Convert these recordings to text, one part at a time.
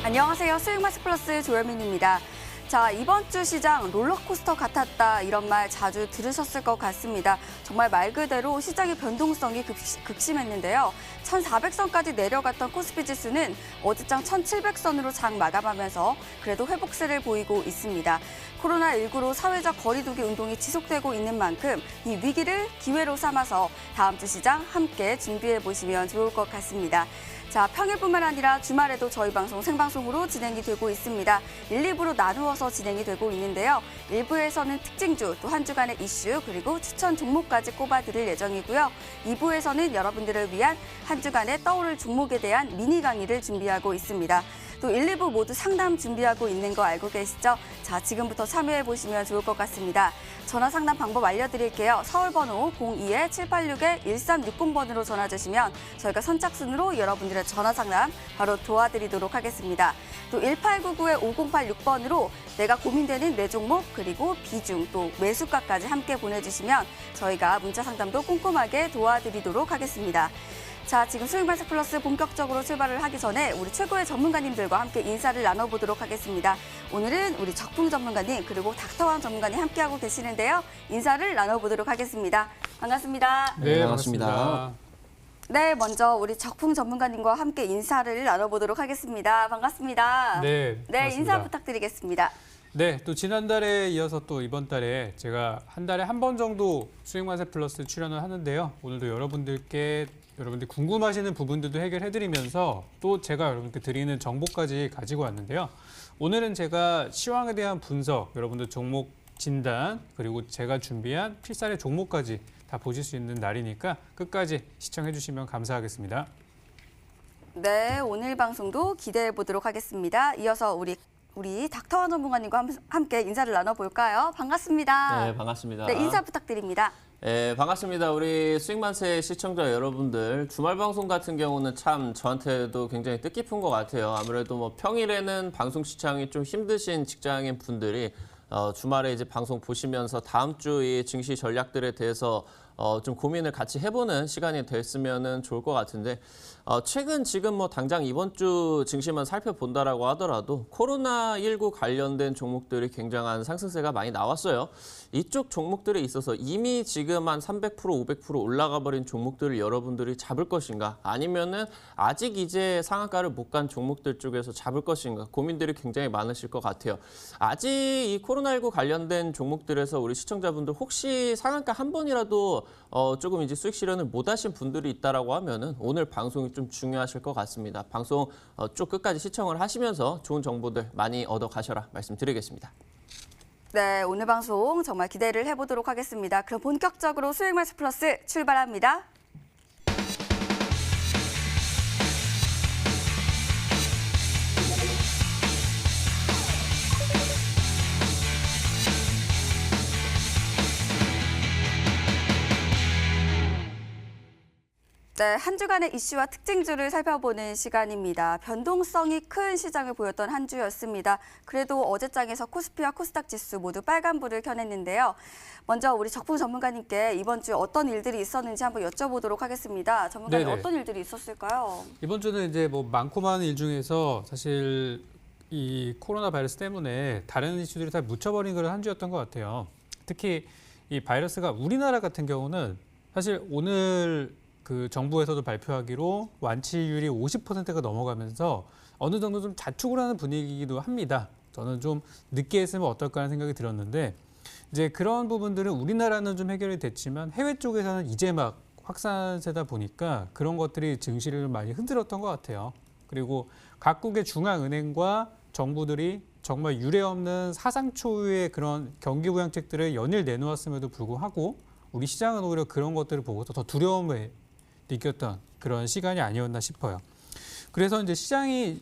안녕하세요. 수익마스 플러스 조현민입니다. 자, 이번 주 시장 롤러코스터 같았다 이런 말 자주 들으셨을 것 같습니다. 정말 말 그대로 시장의 변동성이 극심했는데요. 1400선까지 내려갔던 코스피 지수는 어제장 1700선으로 장 마감하면서 그래도 회복세를 보이고 있습니다. 코로나19로 사회적 거리두기 운동이 지속되고 있는 만큼 이 위기를 기회로 삼아서 다음 주 시장 함께 준비해 보시면 좋을 것 같습니다. 자, 평일뿐만 아니라 주말에도 저희 방송 생방송으로 진행이 되고 있습니다. 1, 2부로 나누어서 진행이 되고 있는데요. 1부에서는 특징주, 또 한 주간의 이슈, 그리고 추천 종목까지 꼽아드릴 예정이고요. 2부에서는 여러분들을 위한 한 주간의 떠오를 종목에 대한 미니 강의를 준비하고 있습니다. 또 1, 2부 모두 상담 준비하고 있는 거 알고 계시죠? 자, 지금부터 참여해보시면 좋을 것 같습니다. 전화 상담 방법 알려드릴게요. 서울번호 02-786-1360번으로 전화 주시면 저희가 선착순으로 여러분들의 전화 상담 바로 도와드리도록 하겠습니다. 또 1899-5086번으로 내가 고민되는 내 종목 그리고 비중 또 매수가까지 함께 보내주시면 저희가 문자 상담도 꼼꼼하게 도와드리도록 하겠습니다. 자, 지금 수익마스 플러스 본격적으로 출발을 하기 전에 우리 최고의 전문가님들과 함께 인사를 나눠보도록 하겠습니다. 오늘은 우리 적풍 전문가님 그리고 닥터왕 전문가님 함께하고 계시는데요. 인사를 나눠보도록 하겠습니다. 반갑습니다. 네, 반갑습니다. 네, 먼저 우리 적풍 전문가님과 함께 인사를 나눠보도록 하겠습니다. 반갑습니다. 네, 반갑습니다. 인사 부탁드리겠습니다. 네, 또 지난달에 이어서 또 이번 달에 제가 한 달에 한 번 정도 수익마세 플러스 출연을 하는데요. 오늘도 여러분들이 궁금하시는 부분들도 해결해드리면서 또 제가 여러분께 드리는 정보까지 가지고 왔는데요. 오늘은 제가 시황에 대한 분석, 여러분들 종목 진단, 그리고 제가 준비한 필살의 종목까지 다 보실 수 있는 날이니까 끝까지 시청해 주시면 감사하겠습니다. 네, 오늘 방송도 기대해 보도록 하겠습니다. 이어서 우리 닥터원 전문가님과 함께 인사를 나눠볼까요? 반갑습니다. 네, 반갑습니다. 네, 인사 부탁드립니다. 네, 반갑습니다. 우리 수익만세 시청자 여러분들, 주말 방송 같은 경우는 참 저한테도 굉장히 뜻깊은 것 같아요. 아무래도 뭐 평일에는 방송 시청이 좀 힘드신 직장인 분들이 주말에 이제 방송 보시면서 다음 주 이 증시 전략들에 대해서 좀 고민을 같이 해보는 시간이 됐으면 좋을 것 같은데 최근 지금 뭐 당장 이번 주 증시만 살펴본다라고 하더라도 코로나19 관련된 종목들이 굉장한 상승세가 많이 나왔어요. 이쪽 종목들에 있어서 이미 지금 한 300%, 500% 올라가 버린 종목들을 여러분들이 잡을 것인가 아니면은 아직 이제 상한가를 못 간 종목들 쪽에서 잡을 것인가 고민들이 굉장히 많으실 것 같아요. 아직 이 코로나19 관련된 종목들에서 우리 시청자분들 혹시 상한가 한 번이라도 조금 이제 수익 실현을 못 하신 분들이 있다라고 하면은 오늘 방송이 좀 중요하실 것 같습니다. 방송 쭉 끝까지 시청을 하시면서 좋은 정보들 많이 얻어 가셔라 말씀드리겠습니다. 네, 오늘 방송 정말 기대를 해보도록 하겠습니다. 그럼 본격적으로 수익마스 플러스 출발합니다. 네, 한 주간의 이슈와 특징주를 살펴보는 시간입니다. 변동성이 큰 시장을 보였던 한 주였습니다. 그래도 어제장에서 코스피와 코스닥 지수 모두 빨간불을 켜냈는데요. 먼저 우리 적풍 전문가님께 이번 주 어떤 일들이 있었는지 한번 여쭤보도록 하겠습니다. 전문가님 네네. 어떤 일들이 있었을까요? 이번 주는 이제 뭐 많고 많은 일 중에서 사실 이 코로나 바이러스 때문에 다른 이슈들이 다 묻혀버린 그런 한 주였던 것 같아요. 특히 이 바이러스가 우리나라 같은 경우는 사실 오늘 그 정부에서도 발표하기로 완치율이 50%가 넘어가면서 어느 정도 좀 자축을 하는 분위기이기도 합니다. 저는 좀 늦게 했으면 어떨까 하는 생각이 들었는데 이제 그런 부분들은 우리나라는 좀 해결이 됐지만 해외 쪽에서는 이제 막 확산세다 보니까 그런 것들이 증시를 많이 흔들었던 것 같아요. 그리고 각국의 중앙은행과 정부들이 정말 유례없는 사상 초유의 그런 경기 부양책들을 연일 내놓았음에도 불구하고 우리 시장은 오히려 그런 것들을 보고서 더 두려움을 느꼈던 그런 시간이 아니었나 싶어요. 그래서 이제 시장이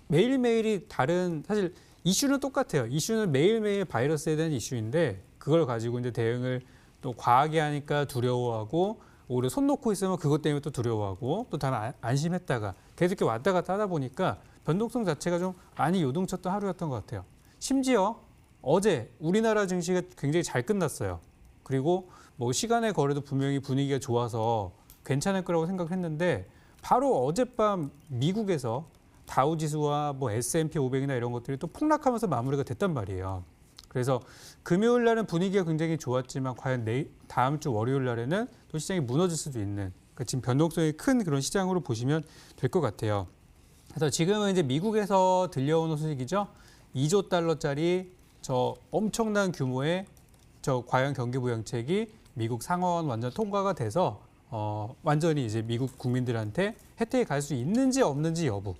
매일매일이 다른, 사실 이슈는 똑같아요. 이슈는 매일매일 바이러스에 대한 이슈인데 그걸 가지고 이제 대응을 또 과하게 하니까 두려워하고 오히려 손 놓고 있으면 그것 때문에 또 두려워하고 또 다만 안심했다가 계속 이렇게 왔다 갔다 하다 보니까 변동성 자체가 좀 많이 요동쳤던 하루였던 것 같아요. 심지어 어제 우리나라 증시가 굉장히 잘 끝났어요. 그리고 뭐 시간의 거래도 분명히 분위기가 좋아서 괜찮을 거라고 생각을 했는데 바로 어젯밤 미국에서 다우지수와 뭐 S&P 500이나 이런 것들이 또 폭락하면서 마무리가 됐단 말이에요. 그래서 금요일 날은 분위기가 굉장히 좋았지만 과연 다음 주 월요일 날에는 또 시장이 무너질 수도 있는 그러니까 지금 변동성이 큰 그런 시장으로 보시면 될 것 같아요. 그래서 지금은 이제 미국에서 들려오는 소식이죠. 2조 달러짜리 저 엄청난 규모의 저 과연 경기부양책이 미국 상원 완전 통과가 돼서 완전히 이제 미국 국민들한테 혜택이 갈 수 있는지 없는지 여부.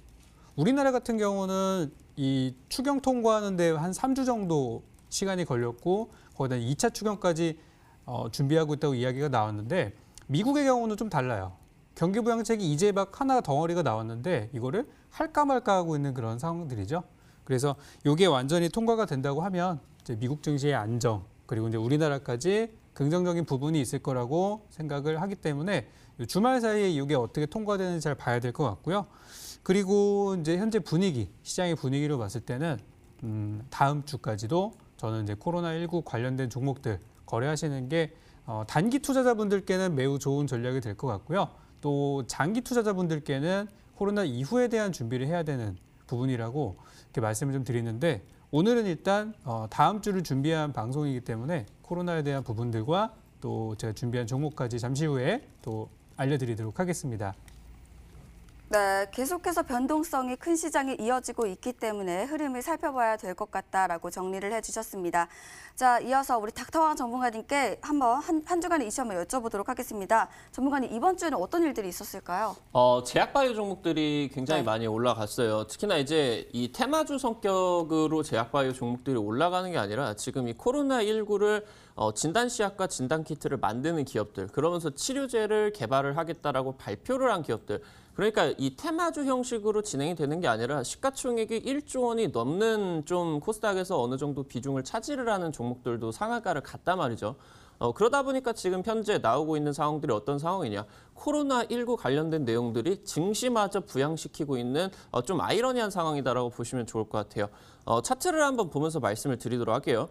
우리나라 같은 경우는 이 추경 통과하는데 한 3주 정도 시간이 걸렸고 거기다 2차 추경까지 준비하고 있다고 이야기가 나왔는데 미국의 경우는 좀 달라요. 경기부양책이 이제 막 하나 덩어리가 나왔는데 이거를 할까 말까 하고 있는 그런 상황들이죠. 그래서 이게 완전히 통과가 된다고 하면 이제 미국 증시의 안정 그리고 이제 우리나라까지 긍정적인 부분이 있을 거라고 생각을 하기 때문에 주말 사이에 이게 어떻게 통과되는지 잘 봐야 될 것 같고요. 그리고 이제 현재 분위기, 시장의 분위기로 봤을 때는 다음 주까지도 저는 이제 코로나19 관련된 종목들 거래하시는 게 단기 투자자분들께는 매우 좋은 전략이 될 것 같고요. 또 장기 투자자분들께는 코로나 이후에 대한 준비를 해야 되는 부분이라고 이렇게 말씀을 좀 드리는데 오늘은 일단 다음 주를 준비한 방송이기 때문에 코로나에 대한 부분들과 또 제가 준비한 종목까지 잠시 후에 또 알려드리도록 하겠습니다. 네, 계속해서 변동성이 큰 시장이 이어지고 있기 때문에 흐름을 살펴봐야 될 것 같다라고 정리를 해주셨습니다. 자, 이어서 우리 닥터왕 전문가님께 한번 한 주간의 이슈 한번 여쭤보도록 하겠습니다. 전문가님, 이번 주에는 어떤 일들이 있었을까요? 제약바이오 종목들이 굉장히 네. 많이 올라갔어요. 특히나 이제 이 테마주 성격으로 제약바이오 종목들이 올라가는 게 아니라 지금 이 코로나19를 진단시약과 진단키트를 만드는 기업들, 그러면서 치료제를 개발을 하겠다라고 발표를 한 기업들, 그러니까 이 테마주 형식으로 진행이 되는 게 아니라 시가총액이 1조 원이 넘는 좀 코스닥에서 어느 정도 비중을 차지를 하는 종목들도 상한가를 갔단 말이죠. 그러다 보니까 지금 현재 나오고 있는 상황들이 어떤 상황이냐. 코로나19 관련된 내용들이 증시마저 부양시키고 있는 좀 아이러니한 상황이다라고 보시면 좋을 것 같아요. 차트를 한번 보면서 말씀을 드리도록 할게요.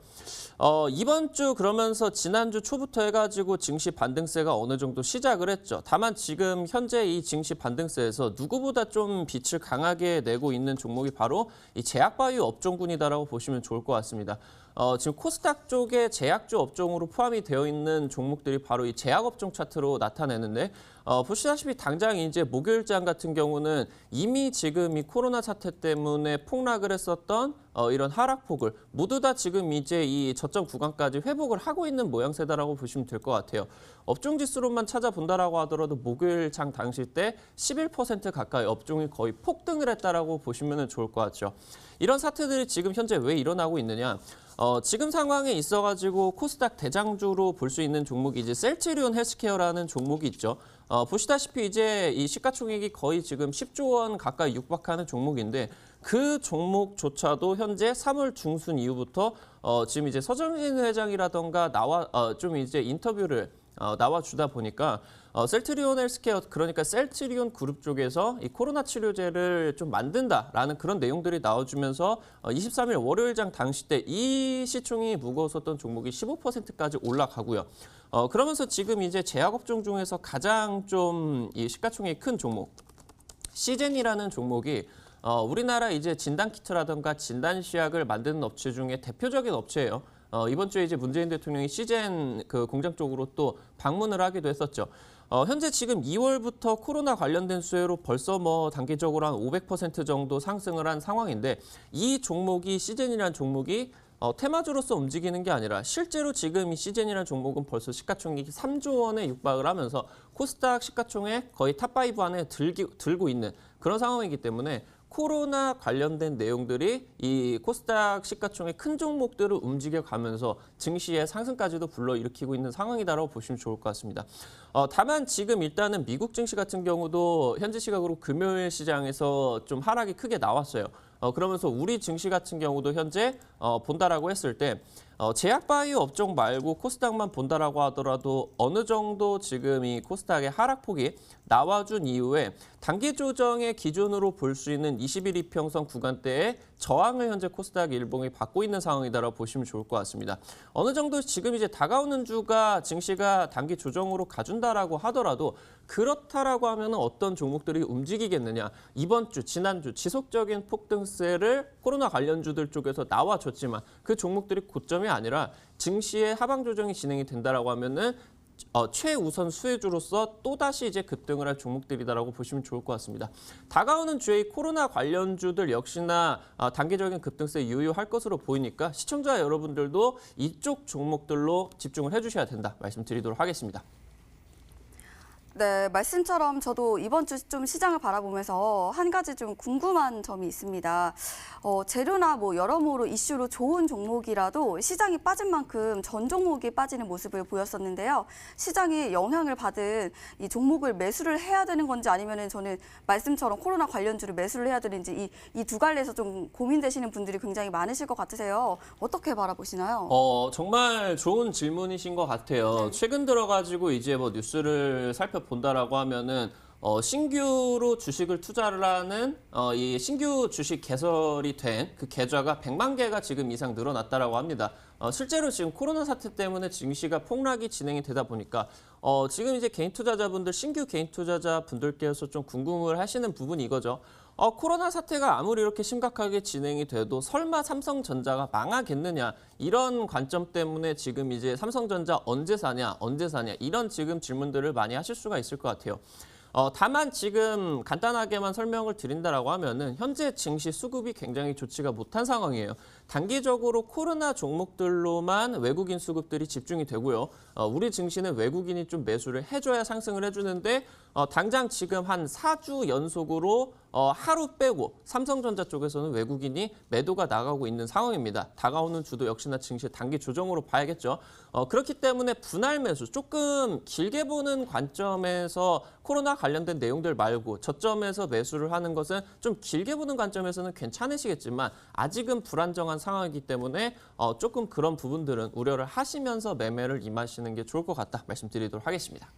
이번 주 그러면서 지난주 초부터 해가지고 증시 반등세가 어느 정도 시작을 했죠. 다만 지금 현재 이 증시 반등세에서 누구보다 좀 빛을 강하게 내고 있는 종목이 바로 이 제약바이오 업종군이다라고 보시면 좋을 것 같습니다. 지금 코스닥 쪽에 제약주 업종으로 포함이 되어 있는 종목들이 바로 이 제약업종 차트로 나타내는데 보시다시피 당장 이제 목요일장 같은 경우는 이미 지금 이 코로나 사태 때문에 폭락을 했었던 이런 하락폭을 모두 다 지금 이제 이 저점 구간까지 회복을 하고 있는 모양새다라고 보시면 될 것 같아요. 업종 지수로만 찾아본다라고 하더라도 목요일 장 당시 때 11% 가까이 업종이 거의 폭등을 했다라고 보시면 좋을 것 같죠. 이런 사태들이 지금 현재 왜 일어나고 있느냐? 지금 상황에 있어가지고 코스닥 대장주로 볼 수 있는 종목이 이제 셀트리온 헬스케어라는 종목이 있죠. 보시다시피 이제 이 시가총액이 거의 지금 10조 원 가까이 육박하는 종목인데 그 종목조차도 현재 3월 중순 이후부터 지금 이제 서정진 회장이라던가 좀 이제 인터뷰를 나와주다 보니까 셀트리온 헬스케어 그러니까 셀트리온 그룹 쪽에서 이 코로나 치료제를 좀 만든다라는 그런 내용들이 나와주면서 23일 월요일장 당시 때 이 시총이 무거웠었던 종목이 15%까지 올라가고요. 그러면서 지금 이제 제약업종 중에서 가장 좀 이 시가총액이 큰 종목 시젠이라는 종목이 우리나라 이제 진단키트라던가 진단시약을 만드는 업체 중에 대표적인 업체예요. 이번 주에 이제 문재인 대통령이 시젠 그 공장 쪽으로 또 방문을 하기도 했었죠. 현재 지금 2월부터 코로나 관련된 수혜로 벌써 뭐 단기적으로 한 500% 정도 상승을 한 상황인데 이 종목이 시젠이라는 종목이 테마주로서 움직이는 게 아니라 실제로 지금 이 시젠이라는 종목은 벌써 시가총액이 3조 원에 육박을 하면서 코스닥 시가총액 거의 탑5 안에 들고 있는 그런 상황이기 때문에 코로나 관련된 내용들이 이 코스닥 시가총액 큰 종목들을 움직여가면서 증시의 상승까지도 불러일으키고 있는 상황이다라고 보시면 좋을 것 같습니다. 다만 지금 일단은 미국 증시 같은 경우도 현재 시각으로 금요일 시장에서 좀 하락이 크게 나왔어요. 그러면서 우리 증시 같은 경우도 현재 본다라고 했을 때 제약바이오 업종 말고 코스닥만 본다라고 하더라도 어느 정도 지금 이 코스닥의 하락폭이 나와준 이후에 단기 조정의 기준으로 볼 수 있는 21 이평선 구간대에 저항을 현재 코스닥 일봉이 받고 있는 상황이다라고 보시면 좋을 것 같습니다. 어느 정도 지금 이제 다가오는 주가 증시가 단기 조정으로 가준다라고 하더라도 그렇다라고 하면 어떤 종목들이 움직이겠느냐. 이번 주, 지난주 지속적인 폭등세를 코로나 관련주들 쪽에서 나와줬지만 그 종목들이 고점이 아니라 증시의 하방 조정이 진행이 된다라고 하면은 최우선 수혜주로서 또다시 이제 급등을 할 종목들이다라고 보시면 좋을 것 같습니다. 다가오는 주에 코로나 관련주들 역시나 단기적인 급등세 유효할 것으로 보이니까 시청자 여러분들도 이쪽 종목들로 집중을 해주셔야 된다 말씀드리도록 하겠습니다. 네, 말씀처럼 저도 이번 주 좀 시장을 바라보면서 한 가지 좀 궁금한 점이 있습니다. 재료나 뭐 여러모로 이슈로 좋은 종목이라도 시장이 빠진 만큼 전 종목이 빠지는 모습을 보였었는데요. 시장이 영향을 받은 이 종목을 매수를 해야 되는 건지 아니면은 저는 말씀처럼 코로나 관련주를 매수를 해야 되는지 이 두 갈래에서 좀 고민되시는 분들이 굉장히 많으실 것 같으세요. 어떻게 바라보시나요? 정말 좋은 질문이신 것 같아요. 네. 최근 들어가지고 이제 뭐 뉴스를 살펴본다라고 하면은 신규로 주식을 투자를 하는 이 신규 주식 개설이 된 그 계좌가 100만 개가 지금 이상 늘어났다라고 합니다. 실제로 지금 코로나 사태 때문에 증시가 폭락이 진행이 되다 보니까 지금 이제 개인 투자자분들, 신규 개인 투자자분들께서 좀 궁금을 하시는 부분이 이거죠. 코로나 사태가 아무리 이렇게 심각하게 진행이 돼도 설마 삼성전자가 망하겠느냐 이런 관점 때문에 지금 이제 삼성전자 언제 사냐 이런 지금 질문들을 많이 하실 수가 있을 것 같아요. 다만 지금 간단하게만 설명을 드린다라고 하면은 현재 증시 수급이 굉장히 좋지가 못한 상황이에요. 단기적으로 코로나 종목들로만 외국인 수급들이 집중이 되고요. 우리 증시는 외국인이 좀 매수를 해줘야 상승을 해주는데 당장 지금 한 4주 연속으로 하루 빼고 삼성전자 쪽에서는 외국인이 매도가 나가고 있는 상황입니다. 다가오는 주도 역시나 증시 단기 조정으로 봐야겠죠. 그렇기 때문에 분할 매수, 조금 길게 보는 관점에서 코로나 관련된 내용들 말고 저점에서 매수를 하는 것은 좀 길게 보는 관점에서는 괜찮으시겠지만 아직은 불안정한 상황이기 때문에 조금 그런 부분들은 우려를 하시면서 매매를 임하시는 게 좋을 것 같다 말씀드리도록 하겠습니다.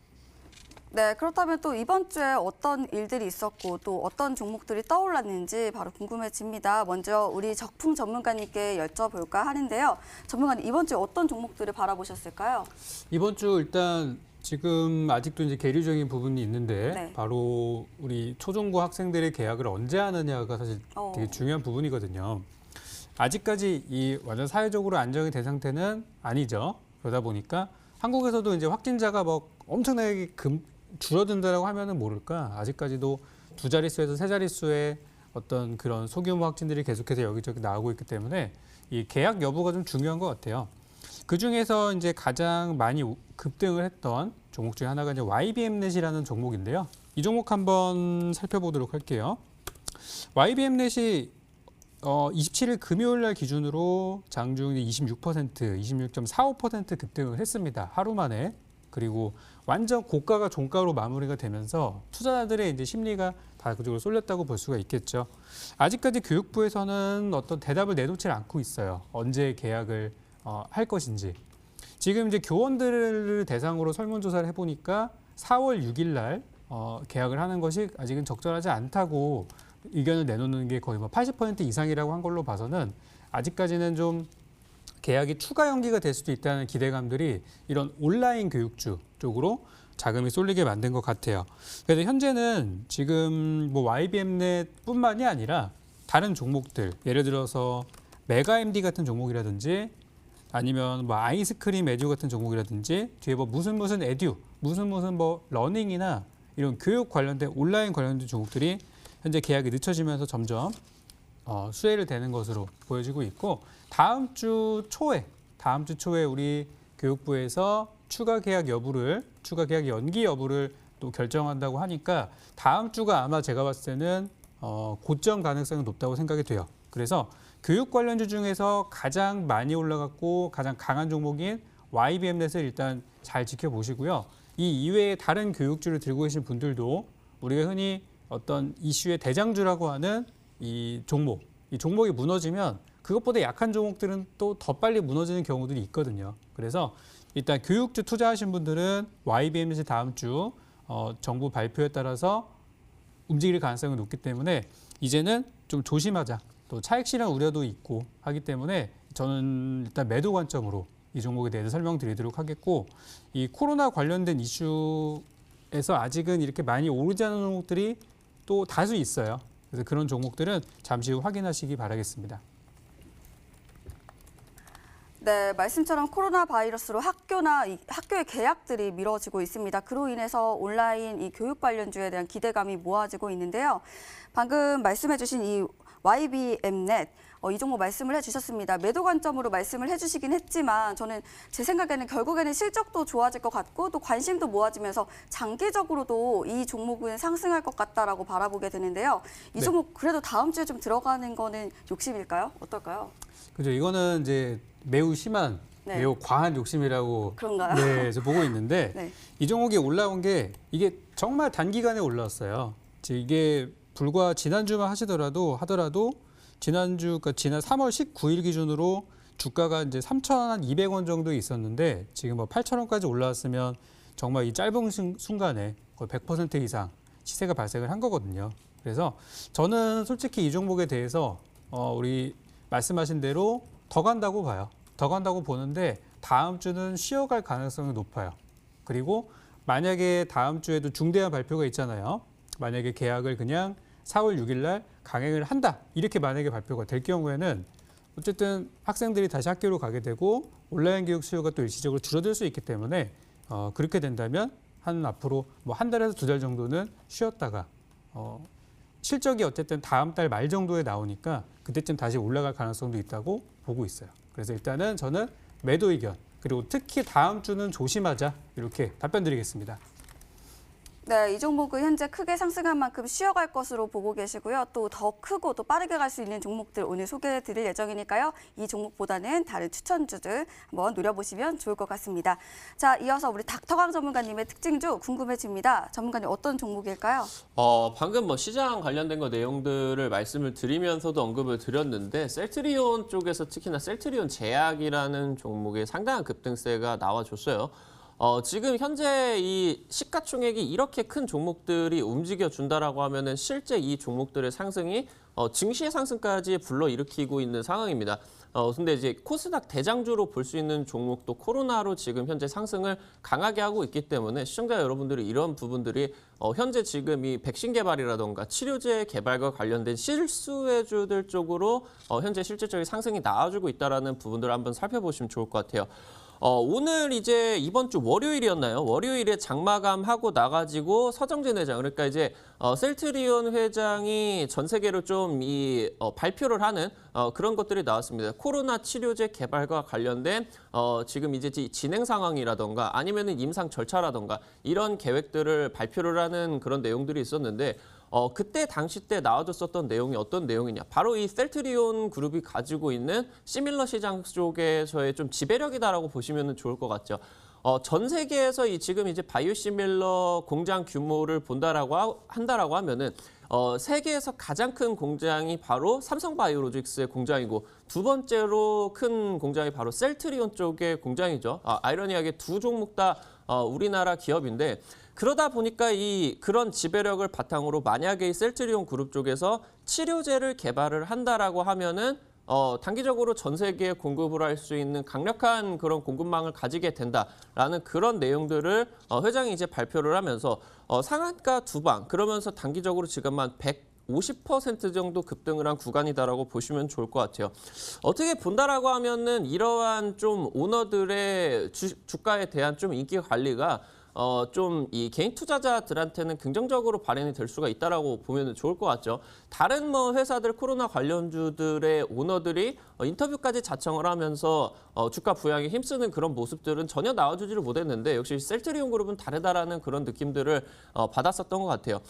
네, 그렇다면 또 이번 주에 어떤 일들이 있었고 또 어떤 종목들이 떠올랐는지 바로 궁금해집니다. 먼저 우리 적풍 전문가님께 여쭤볼까 하는데요. 전문가님, 이번 주에 어떤 종목들을 바라보셨을까요? 이번 주 일단 지금 아직도 이제 계류적인 부분이 있는데 네. 바로 우리 초중고 학생들의 계약을 언제 하느냐가 사실 되게 중요한 부분이거든요. 아직까지 이 완전 사회적으로 안정이 된 상태는 아니죠. 그러다 보니까 한국에서도 이제 확진자가 뭐 엄청나게 줄어든다라고 하면은 모를까 아직까지도 두 자릿수에서 세 자릿수의 어떤 그런 소규모 확진들이 계속해서 여기저기 나오고 있기 때문에 이 계약 여부가 좀 중요한 것 같아요. 그 중에서 이제 가장 많이 급등을 했던 종목 중에 하나가 이제 YBM넷이라는 종목인데요. 이 종목 한번 살펴보도록 할게요. YBM넷이 27일 금요일 날 기준으로 장중 26.45% 급등을 했습니다. 하루 만에. 그리고 완전 고가가 종가로 마무리가 되면서 투자자들의 이제 심리가 다 그쪽으로 쏠렸다고 볼 수가 있겠죠. 아직까지 교육부에서는 어떤 대답을 내놓지 않고 있어요. 언제 계약을 할 것인지. 지금 이제 교원들을 대상으로 설문조사를 해보니까 4월 6일 날 계약을 하는 것이 아직은 적절하지 않다고 의견을 내놓는 게 거의 뭐 80% 이상이라고 한 걸로 봐서는 아직까지는 좀 계약이 추가 연기가 될 수도 있다는 기대감들이 이런 온라인 교육주 쪽으로 자금이 쏠리게 만든 것 같아요. 그래서 현재는 지금 뭐 YBM넷뿐만이 아니라 다른 종목들, 예를 들어서 메가MD 같은 종목이라든지 아니면 뭐 아이스크림 에듀 같은 종목이라든지 뒤에 뭐 무슨 에듀, 무슨 뭐 러닝이나 이런 교육 관련된 온라인 관련된 종목들이 현재 계약이 늦춰지면서 점점 수혜를 대는 것으로 보여지고 있고 다음 주 초에 우리 교육부에서 추가 계약 연기 여부를 또 결정한다고 하니까 다음 주가 아마 제가 봤을 때는 고점 가능성이 높다고 생각이 돼요. 그래서 교육 관련주 중에서 가장 많이 올라갔고 가장 강한 종목인 YBM넷을 일단 잘 지켜보시고요. 이 이외에 다른 교육주를 들고 계신 분들도 우리가 흔히 어떤 이슈의 대장주라고 하는 이 종목, 이 종목이 무너지면 그것보다 약한 종목들은 또 더 빨리 무너지는 경우들이 있거든요. 그래서 일단 교육주 투자하신 분들은 YBMC 다음 주 정부 발표에 따라서 움직일 가능성이 높기 때문에 이제는 좀 조심하자. 또 차익 실현 우려도 있고 하기 때문에 저는 일단 매도 관점으로 이 종목에 대해서 설명드리도록 하겠고, 이 코로나 관련된 이슈에서 아직은 이렇게 많이 오르지 않은 종목들이 또 다수 있어요. 그래서 그런 종목들은 잠시 후 확인하시기 바라겠습니다. 네, 말씀처럼 코로나 바이러스로 학교의 개학들이 미뤄지고 있습니다. 그로 인해서 온라인 이 교육 관련주에 대한 기대감이 모아지고 있는데요. 방금 말씀해주신 이 YBMnet 이 종목 말씀을 해주셨습니다. 매도 관점으로 말씀을 해주시긴 했지만 저는 제 생각에는 결국에는 실적도 좋아질 것 같고 또 관심도 모아지면서 장기적으로도 이 종목은 상승할 것 같다라고 바라보게 되는데요. 이 네. 종목 그래도 다음 주에 좀 들어가는 거는 욕심일까요? 어떨까요? 그죠? 이거는 이제 매우 심한, 네. 매우 과한 욕심이라고 그런가요? 네, 저 보고 있는데 네. 이 종목이 올라온 게 이게 정말 단기간에 올라왔어요. 이게 불과 지난주만 하더라도 지난주, 그러니까 지난 3월 19일 기준으로 주가가 이제 3,200원 정도 있었는데 지금 뭐 8,000원까지 올라왔으면 정말 이 짧은 순간에 거의 100% 이상 시세가 발생을 한 거거든요. 그래서 저는 솔직히 이 종목에 대해서 우리 말씀하신 대로 더 간다고 봐요. 더 간다고 보는데 다음 주는 쉬어갈 가능성이 높아요. 그리고 만약에 다음 주에도 중대한 발표가 있잖아요. 만약에 계약을 그냥 4월 6일 날 강행을 한다. 이렇게 만약에 발표가 될 경우에는 어쨌든 학생들이 다시 학교로 가게 되고 온라인 교육 수요가 또 일시적으로 줄어들 수 있기 때문에 그렇게 된다면 앞으로 뭐 한 달에서 두 달 정도는 쉬었다가 실적이 어쨌든 다음 달 말 정도에 나오니까 그때쯤 다시 올라갈 가능성도 있다고 보고 있어요. 그래서 일단은 저는 매도 의견, 그리고 특히 다음 주는 조심하자, 이렇게 답변 드리겠습니다. 네, 이 종목은 현재 크게 상승한 만큼 쉬어갈 것으로 보고 계시고요. 또 더 크고 또 빠르게 갈 수 있는 종목들 오늘 소개해 드릴 예정이니까요. 이 종목보다는 다른 추천주들 한번 노려보시면 좋을 것 같습니다. 자, 이어서 우리 닥터강 전문가님의 특징주 궁금해집니다. 전문가님 어떤 종목일까요? 방금 뭐 시장 관련된 거 내용들을 말씀을 드리면서도 언급을 드렸는데 셀트리온 쪽에서 특히나 셀트리온 제약이라는 종목에 상당한 급등세가 나와줬어요. 지금 현재 이 시가총액이 이렇게 큰 종목들이 움직여준다라고 하면은 실제 이 종목들의 상승이 증시의 상승까지 불러일으키고 있는 상황입니다. 근데 이제 코스닥 대장주로 볼 수 있는 종목도 코로나로 지금 현재 상승을 강하게 하고 있기 때문에 시청자 여러분들이 이런 부분들이 현재 지금 이 백신 개발이라던가 치료제 개발과 관련된 실수혜주들 쪽으로 현재 실질적인 상승이 나와주고 있다는 부분들을 한번 살펴보시면 좋을 것 같아요. 오늘 이제 이번 주 월요일이었나요? 월요일에 장마감하고 나가지고 서정진 회장, 그러니까 이제 셀트리온 회장이 전 세계로 좀 발표를 하는 그런 것들이 나왔습니다. 코로나 치료제 개발과 관련된 지금 이제 진행 상황이라던가 아니면은 임상 절차라던가 이런 계획들을 발표를 하는 그런 내용들이 있었는데 그때 당시 때 나와줬었던 내용이 어떤 내용이냐. 바로 이 셀트리온 그룹이 가지고 있는 시밀러 시장 쪽에서의 좀 지배력이다라고 보시면 좋을 것 같죠. 전 세계에서 지금 이제 바이오시밀러 공장 규모를 한다라고 하면은 세계에서 가장 큰 공장이 바로 삼성바이오로직스의 공장이고 두 번째로 큰 공장이 바로 셀트리온 쪽의 공장이죠. 아이러니하게 두 종목 다 우리나라 기업인데 그러다 보니까 그런 지배력을 바탕으로 만약에 이 셀트리온 그룹 쪽에서 치료제를 개발을 한다라고 하면은 단기적으로 전 세계에 공급을 할 수 있는 강력한 그런 공급망을 가지게 된다라는 그런 내용들을 회장이 이제 발표를 하면서 상한가 두 방 그러면서 단기적으로 지금 한 150% 정도 급등을 한 구간이다라고 보시면 좋을 것 같아요. 어떻게 본다라고 하면은 이러한 좀 오너들의 주가에 대한 좀 인기 관리가 좀 이 개인 투자자들한테는 긍정적으로 발현이 될 수가 있다라고 보면 좋을 것 같죠. 다른 뭐 회사들 코로나 관련주들의 오너들이 인터뷰까지 자청을 하면서 주가 부양에 힘쓰는 그런 모습들은 전혀 나와주지를 못했는데 역시 셀트리온 그룹은 다르다라는 그런 느낌들을 받았었던 것 같아요.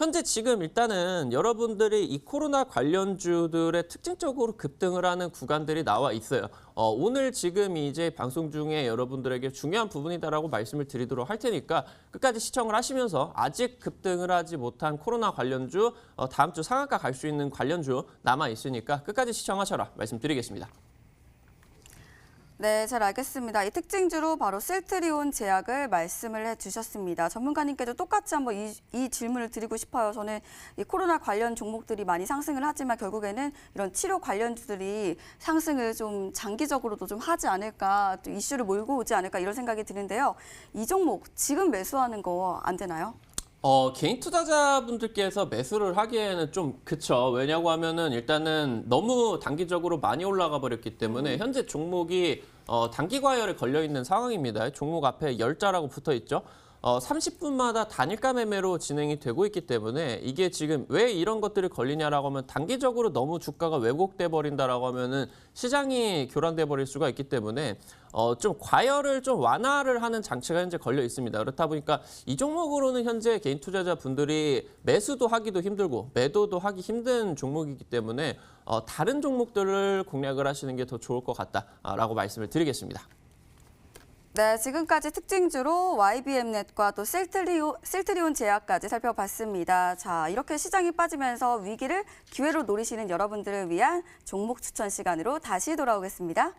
현재 지금 일단은 여러분들이 이 코로나 관련주들의 특징적으로 급등을 하는 구간들이 나와 있어요. 오늘 지금 이제 방송 중에 여러분들에게 중요한 부분이다라고 말씀을 드리도록 할 테니까 끝까지 시청을 하시면서 아직 급등을 하지 못한 코로나 관련주, 다음 주 상한가 갈 수 있는 관련주 남아 있으니까 끝까지 시청하셔라 말씀드리겠습니다. 네, 잘 알겠습니다. 이 특징주로 바로 셀트리온 제약을 말씀을 해주셨습니다. 전문가님께도 똑같이 한번 이 질문을 드리고 싶어요. 저는 이 코로나 관련 종목들이 많이 상승을 하지만 결국에는 이런 치료 관련주들이 상승을 좀 장기적으로도 좀 하지 않을까, 또 이슈를 몰고 오지 않을까 이런 생각이 드는데요. 이 종목 지금 매수하는 거 안 되나요? 개인 투자자분들께서 매수를 하기에는 좀 그쵸. 왜냐고 하면은 일단은 너무 단기적으로 많이 올라가 버렸기 때문에 현재 종목이 단기 과열에 걸려 있는 상황입니다. 종목 앞에 열자라고 붙어 있죠. 30분마다 단일가 매매로 진행이 되고 있기 때문에 이게 지금 왜 이런 것들이 걸리냐라고 하면 단기적으로 너무 주가가 왜곡돼 버린다라고 하면은 시장이 교란돼 버릴 수가 있기 때문에 좀 과열을 좀 완화를 하는 장치가 현재 걸려 있습니다. 그렇다 보니까 이 종목으로는 현재 개인 투자자 분들이 매수도 하기도 힘들고 매도도 하기 힘든 종목이기 때문에 다른 종목들을 공략을 하시는 게 더 좋을 것 같다라고 말씀을 드리겠습니다. 네, 지금까지 특징주로 YBM넷과 또 셀트리온 제약까지 살펴봤습니다. 자, 이렇게 시장이 빠지면서 위기를 기회로 노리시는 여러분들을 위한 종목 추천 시간으로 다시 돌아오겠습니다.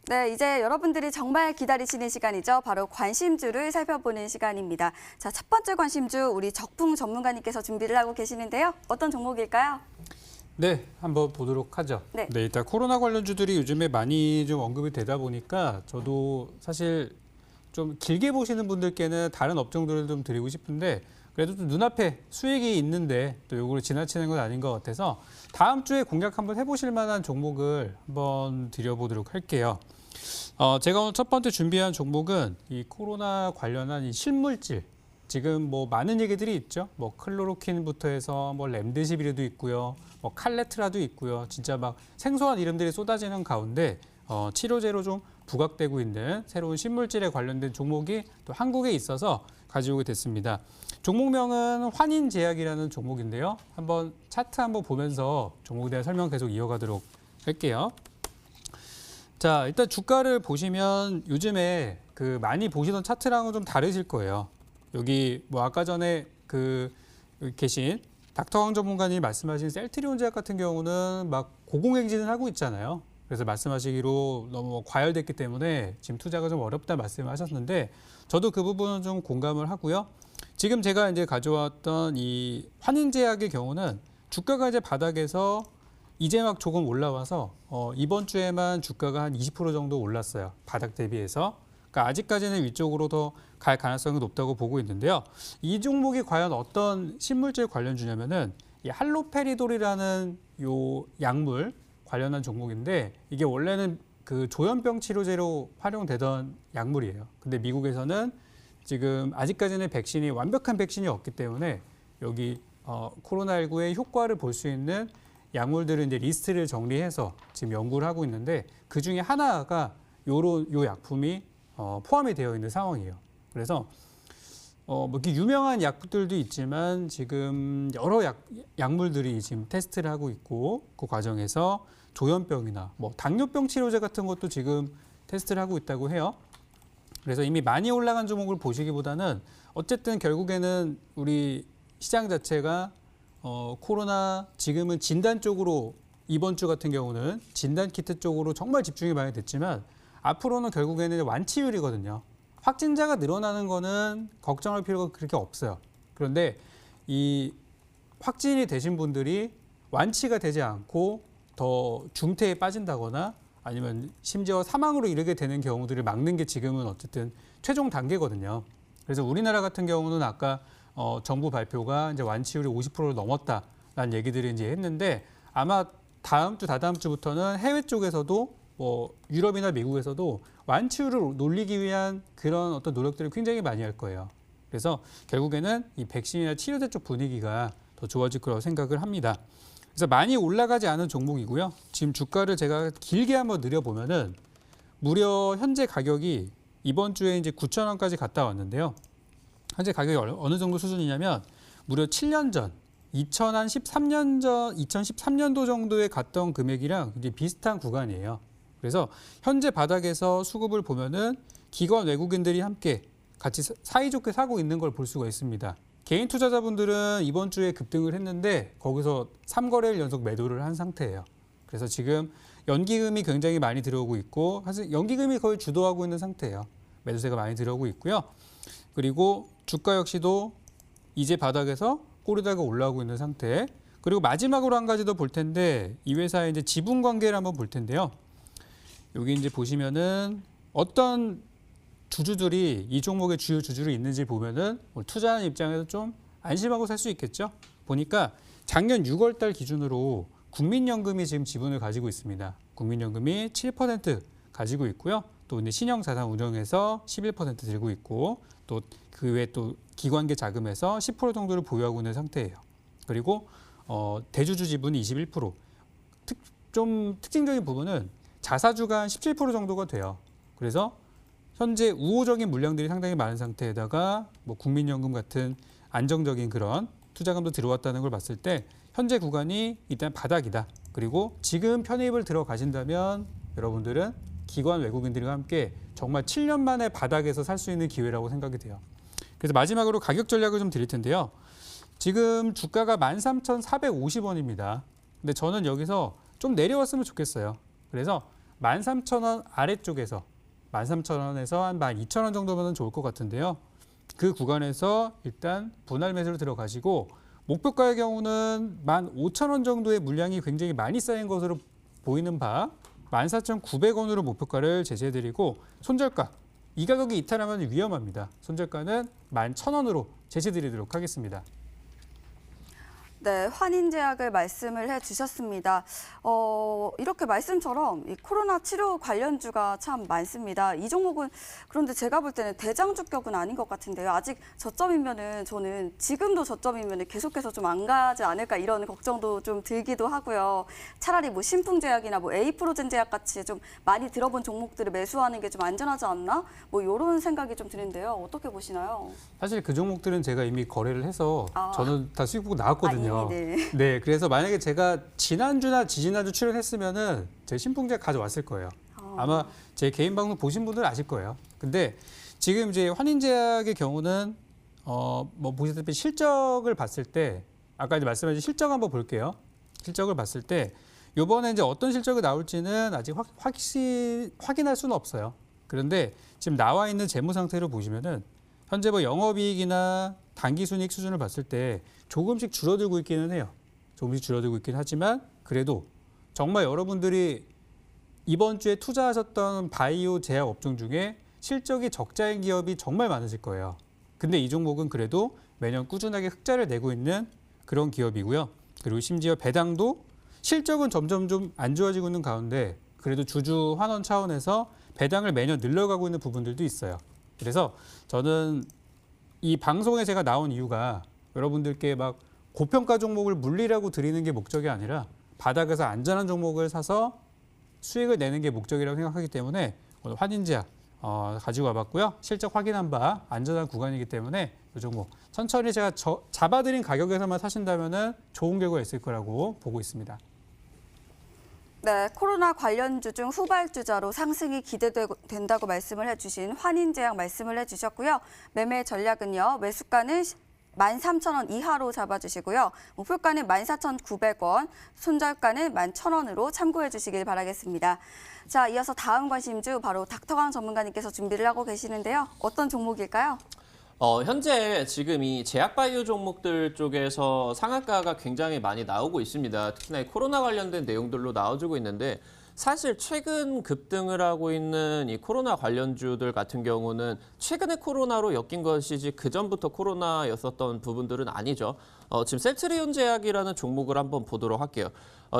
네, 이제 여러분들이 정말 기다리시는 시간이죠. 바로 관심주를 살펴보는 시간입니다. 자, 첫 번째 관심주 우리 적풍 전문가님께서 준비를 하고 계시는데요. 어떤 종목일까요? 네, 한번 보도록 하죠. 네. 일단 코로나 관련주들이 요즘에 많이 좀 언급이 되다 보니까 저도 사실 좀 길게 보시는 분들께는 다른 업종들을 좀 드리고 싶은데 그래도 좀 눈앞에 수익이 있는데 또 요거를 지나치는 건 아닌 것 같아서 다음 주에 공략 한번 해보실 만한 종목을 한번 드려보도록 할게요. 제가 오늘 첫 번째 준비한 종목은 이 코로나 관련한 이 실물질. 지금 뭐 많은 얘기들이 있죠. 뭐 클로로킨부터 해서 뭐 렘데시비르도 있고요. 뭐 칼레트라도 있고요. 진짜 막 생소한 이름들이 쏟아지는 가운데 치료제로 좀 부각되고 있는 새로운 신물질에 관련된 종목이 또 한국에 있어서 가져오게 됐습니다. 종목명은 환인제약이라는 종목인데요. 한번 차트 한번 보면서 종목에 대한 설명 계속 이어가도록 할게요. 자, 일단 주가를 보시면 요즘에 그 많이 보시던 차트랑은 좀 다르실 거예요. 여기 뭐 아까 전에 여기 계신 닥터왕 전문가님이 말씀하신 셀트리온 제약 같은 경우는 막 고공행진을 하고 있잖아요. 그래서 말씀하시기로 너무 과열됐기 때문에 지금 투자가 좀 어렵다 말씀하셨는데 저도 그 부분은 좀 공감을 하고요. 지금 제가 이제 가져왔던 이 환인제약의 경우는 주가가 이제 바닥에서 이제 막 조금 올라와서 이번 주에만 주가가 한 20% 정도 올랐어요. 바닥 대비해서. 그러니까 아직까지는 위쪽으로 더 갈 가능성이 높다고 보고 있는데요. 이 종목이 과연 어떤 신물질 관련주냐면은 이 할로페리돌이라는 요 약물 관련한 종목인데 이게 원래는 그 조현병 치료제로 활용되던 약물이에요. 근데 미국에서는 지금 아직까지는 백신이 완벽한 백신이 없기 때문에 여기 코로나19의 효과를 볼 수 있는 약물들을 이제 리스트를 정리해서 지금 연구를 하고 있는데 그 중에 하나가 요 약품이 포함이 되어 있는 상황이에요. 그래서 뭐 이렇게 유명한 약들도 있지만 지금 여러 약물들이 지금 테스트를 하고 있고 그 과정에서 조현병이나 뭐 당뇨병 치료제 같은 것도 지금 테스트를 하고 있다고 해요. 그래서 이미 많이 올라간 종목을 보시기보다는 어쨌든 결국에는 우리 시장 자체가 코로나 지금은 진단 쪽으로 이번 주 같은 경우는 진단 키트 쪽으로 정말 집중이 많이 됐지만 앞으로는 결국에는 완치율이거든요. 확진자가 늘어나는 거는 걱정할 필요가 그렇게 없어요. 그런데 이 확진이 되신 분들이 완치가 되지 않고 더 중태에 빠진다거나 아니면 심지어 사망으로 이르게 되는 경우들을 막는 게 지금은 어쨌든 최종 단계거든요. 그래서 우리나라 같은 경우는 아까 정부 발표가 이제 완치율이 50%를 넘었다라는 얘기들을 이제 했는데 아마 다음 주, 다다음 주부터는 해외 쪽에서도 뭐 유럽이나 미국에서도 완치율을 놀리기 위한 그런 어떤 노력들을 굉장히 많이 할 거예요. 그래서 결국에는 이 백신이나 치료제 쪽 분위기가 더 좋아질 거라고 생각을 합니다. 그래서 많이 올라가지 않은 종목이고요. 지금 주가를 제가 길게 한번 느려보면은 무려 현재 가격이 이번 주에 이제 9,000원까지 갔다 왔는데요. 현재 가격이 어느 정도 수준이냐면 무려 7년 전 2013년도 정도에 갔던 금액이랑 이제 비슷한 구간이에요. 그래서 현재 바닥에서 수급을 보면은 기관 외국인들이 함께 같이 사이좋게 사고 있는 걸 볼 수가 있습니다. 개인 투자자분들은 이번 주에 급등을 했는데 거기서 3거래일 연속 매도를 한 상태예요. 그래서 지금 연기금이 굉장히 많이 들어오고 있고 사실 연기금이 거의 주도하고 있는 상태예요. 매도세가 많이 들어오고 있고요. 그리고 주가 역시도 이제 바닥에서 꼬리다가 올라오고 있는 상태. 그리고 마지막으로 한 가지 더 볼 텐데 이 회사의 이제 지분 관계를 한번 볼 텐데요. 여기 이제 보시면은 어떤 주주들이 이 종목의 주요 주주로 있는지 보면은 투자하는 입장에서 좀 안심하고 살 수 있겠죠. 보니까 작년 6월 달 기준으로 국민연금이 지금 지분을 가지고 있습니다. 국민연금이 7% 가지고 있고요. 또 이제 신영자산운용에서 11% 들고 있고 또 그 외에 또 기관계 자금에서 10% 정도를 보유하고 있는 상태예요. 그리고 대주주 지분이 21%. 좀 특징적인 부분은 자사주가 한 17% 정도가 돼요. 그래서 현재 우호적인 물량들이 상당히 많은 상태에다가 뭐 국민연금 같은 안정적인 그런 투자금도 들어왔다는 걸 봤을 때 현재 구간이 일단 바닥이다. 그리고 지금 편입을 들어가신다면 여러분들은 기관 외국인들과 함께 정말 7년 만에 바닥에서 살 수 있는 기회라고 생각이 돼요. 그래서 마지막으로 가격 전략을 좀 드릴 텐데요. 지금 주가가 13,450원입니다. 근데 저는 여기서 좀 내려왔으면 좋겠어요. 그래서 13,000원 아래쪽에서 13,000원에서 한 12,000원 정도면 좋을 것 같은데요. 그 구간에서 일단 분할 매수를 들어가시고 목표가의 경우는 15,000원 정도의 물량이 굉장히 많이 쌓인 것으로 보이는 바 14,900원으로 목표가를 제시해드리고 손절가 이 가격이 이탈하면 위험합니다. 손절가는 11,000원으로 제시해드리도록 하겠습니다. 네, 환인제약을 말씀을 해주셨습니다. 이렇게 말씀처럼 이 코로나 치료 관련주가 참 많습니다. 이 종목은 그런데 제가 볼 때는 대장주격은 아닌 것 같은데요. 아직 저점이면은 저는 지금도 저점이면은 계속해서 좀 안 가지 않을까 이런 걱정도 좀 들기도 하고요. 차라리 뭐 신풍제약이나 뭐 에이프로젠제약 같이 좀 많이 들어본 종목들을 매수하는 게 좀 안전하지 않나? 뭐 이런 생각이 좀 드는데요. 어떻게 보시나요? 사실 그 종목들은 제가 이미 거래를 해서 저는 다 수익 보고 나왔거든요. 네. 네, 그래서 만약에 제가 지난주나 지지난주 출연했으면은 제 신풍제약 가져왔을 거예요. 아마 제 개인 방송 보신 분들 아실 거예요. 근데 지금 이제 환인제약의 경우는 뭐 보시다시피 실적을 봤을 때 아까 이제 말씀하신 실적 한번 볼게요. 실적을 봤을 때 이번에 이제 어떤 실적이 나올지는 아직 확인할 수는 없어요. 그런데 지금 나와 있는 재무 상태를 보시면은 현재 뭐 영업이익이나 당기순이익 수준을 봤을 때 조금씩 줄어들고 있기는 해요. 조금씩 줄어들고 있긴 하지만 그래도 정말 여러분들이 이번 주에 투자하셨던 바이오 제약 업종 중에 실적이 적자인 기업이 정말 많으실 거예요. 근데 이 종목은 그래도 매년 꾸준하게 흑자를 내고 있는 그런 기업이고요. 그리고 심지어 배당도 실적은 점점 좀 안 좋아지고 있는 가운데 그래도 주주 환원 차원에서 배당을 매년 늘려가고 있는 부분들도 있어요. 그래서 저는 이 방송에 제가 나온 이유가 여러분들께 막 고평가 종목을 물리라고 드리는 게 목적이 아니라 바닥에서 안전한 종목을 사서 수익을 내는 게 목적이라고 생각하기 때문에 오늘 환인제약 가지고 와봤고요. 실적 확인한 바 안전한 구간이기 때문에 이 종목 천천히 제가 잡아드린 가격에서만 사신다면 좋은 결과가 있을 거라고 보고 있습니다. 네, 코로나 관련주 중 후발주자로 상승이 기대된다고 말씀을 해주신 환인제약 말씀을 해주셨고요. 매매 전략은요. 매수가는 13,000원 이하로 잡아주시고요. 목표가는 14,900원, 손절가는 11,000원으로 참고해 주시길 바라겠습니다. 자, 이어서 다음 관심주 바로 닥터강 전문가님께서 준비를 하고 계시는데요. 어떤 종목일까요? 현재 지금 이 제약바이오 종목들 쪽에서 상한가가 굉장히 많이 나오고 있습니다. 특히나 이 코로나 관련된 내용들로 나와주고 있는데 사실 최근 급등을 하고 있는 이 코로나 관련주들 같은 경우는 최근에 코로나로 엮인 것이지 그전부터 코로나였었던 부분들은 아니죠. 지금 셀트리온 제약이라는 종목을 한번 보도록 할게요.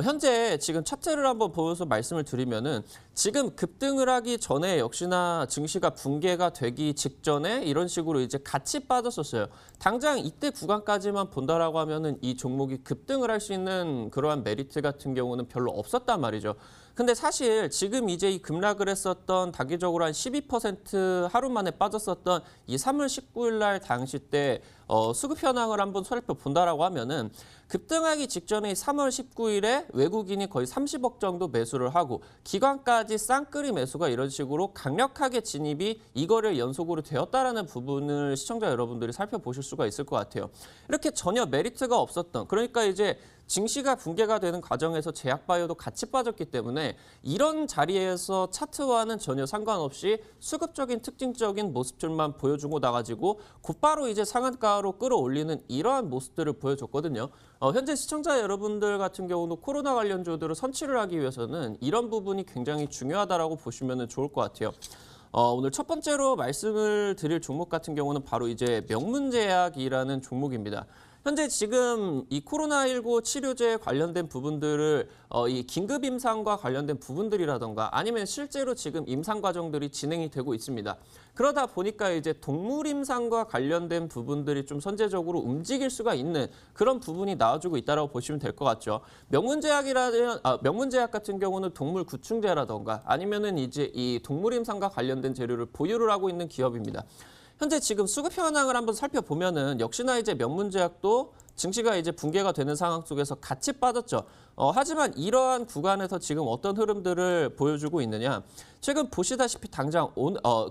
현재 지금 차트를 한번 보면서 말씀을 드리면은 지금 급등을 하기 전에 역시나 증시가 붕괴가 되기 직전에 이런 식으로 이제 같이 빠졌었어요. 당장 이때 구간까지만 본다라고 하면은 이 종목이 급등을 할 수 있는 그러한 메리트 같은 경우는 별로 없었단 말이죠. 근데 사실 지금 이제 이 급락을 했었던 단기적으로 한 12% 하루 만에 빠졌었던 이 3월 19일 날 당시 때 수급 현황을 한번 살펴본다라고 하면은 급등하기 직전에 3월 19일에 외국인이 거의 30억 정도 매수를 하고 기관까지 쌍끌이 매수가 이런 식으로 강력하게 진입이 이거를 연속으로 되었다라는 부분을 시청자 여러분들이 살펴보실 수가 있을 것 같아요. 이렇게 전혀 메리트가 없었던 그러니까 이제 증시가 붕괴가 되는 과정에서 제약바이오도 같이 빠졌기 때문에 이런 자리에서 차트와는 전혀 상관없이 수급적인 특징적인 모습들만 보여주고 나가지고 곧바로 이제 상한가로 끌어올리는 이러한 모습들을 보여줬거든요. 현재 시청자 여러분들 같은 경우도 코로나 관련주들을 선취를 하기 위해서는 이런 부분이 굉장히 중요하다라고 보시면 좋을 것 같아요. 오늘 첫 번째로 말씀을 드릴 종목 같은 경우는 바로 이제 명문제약이라는 종목입니다. 현재 지금 이 코로나19 치료제 관련된 부분들을 이 긴급 임상과 관련된 부분들이라던가 아니면 실제로 지금 임상 과정들이 진행이 되고 있습니다. 그러다 보니까 이제 동물 임상과 관련된 부분들이 좀 선제적으로 움직일 수가 있는 그런 부분이 나와주고 있다고 보시면 될 것 같죠. 명문제약 같은 경우는 동물 구충제라던가 아니면은 이제 이 동물 임상과 관련된 재료를 보유를 하고 있는 기업입니다. 현재 지금 수급 현황을 한번 살펴보면은 역시나 이제 명문제약도 증시가 이제 붕괴가 되는 상황 속에서 같이 빠졌죠. 하지만 이러한 구간에서 지금 어떤 흐름들을 보여주고 있느냐. 최근 보시다시피 당장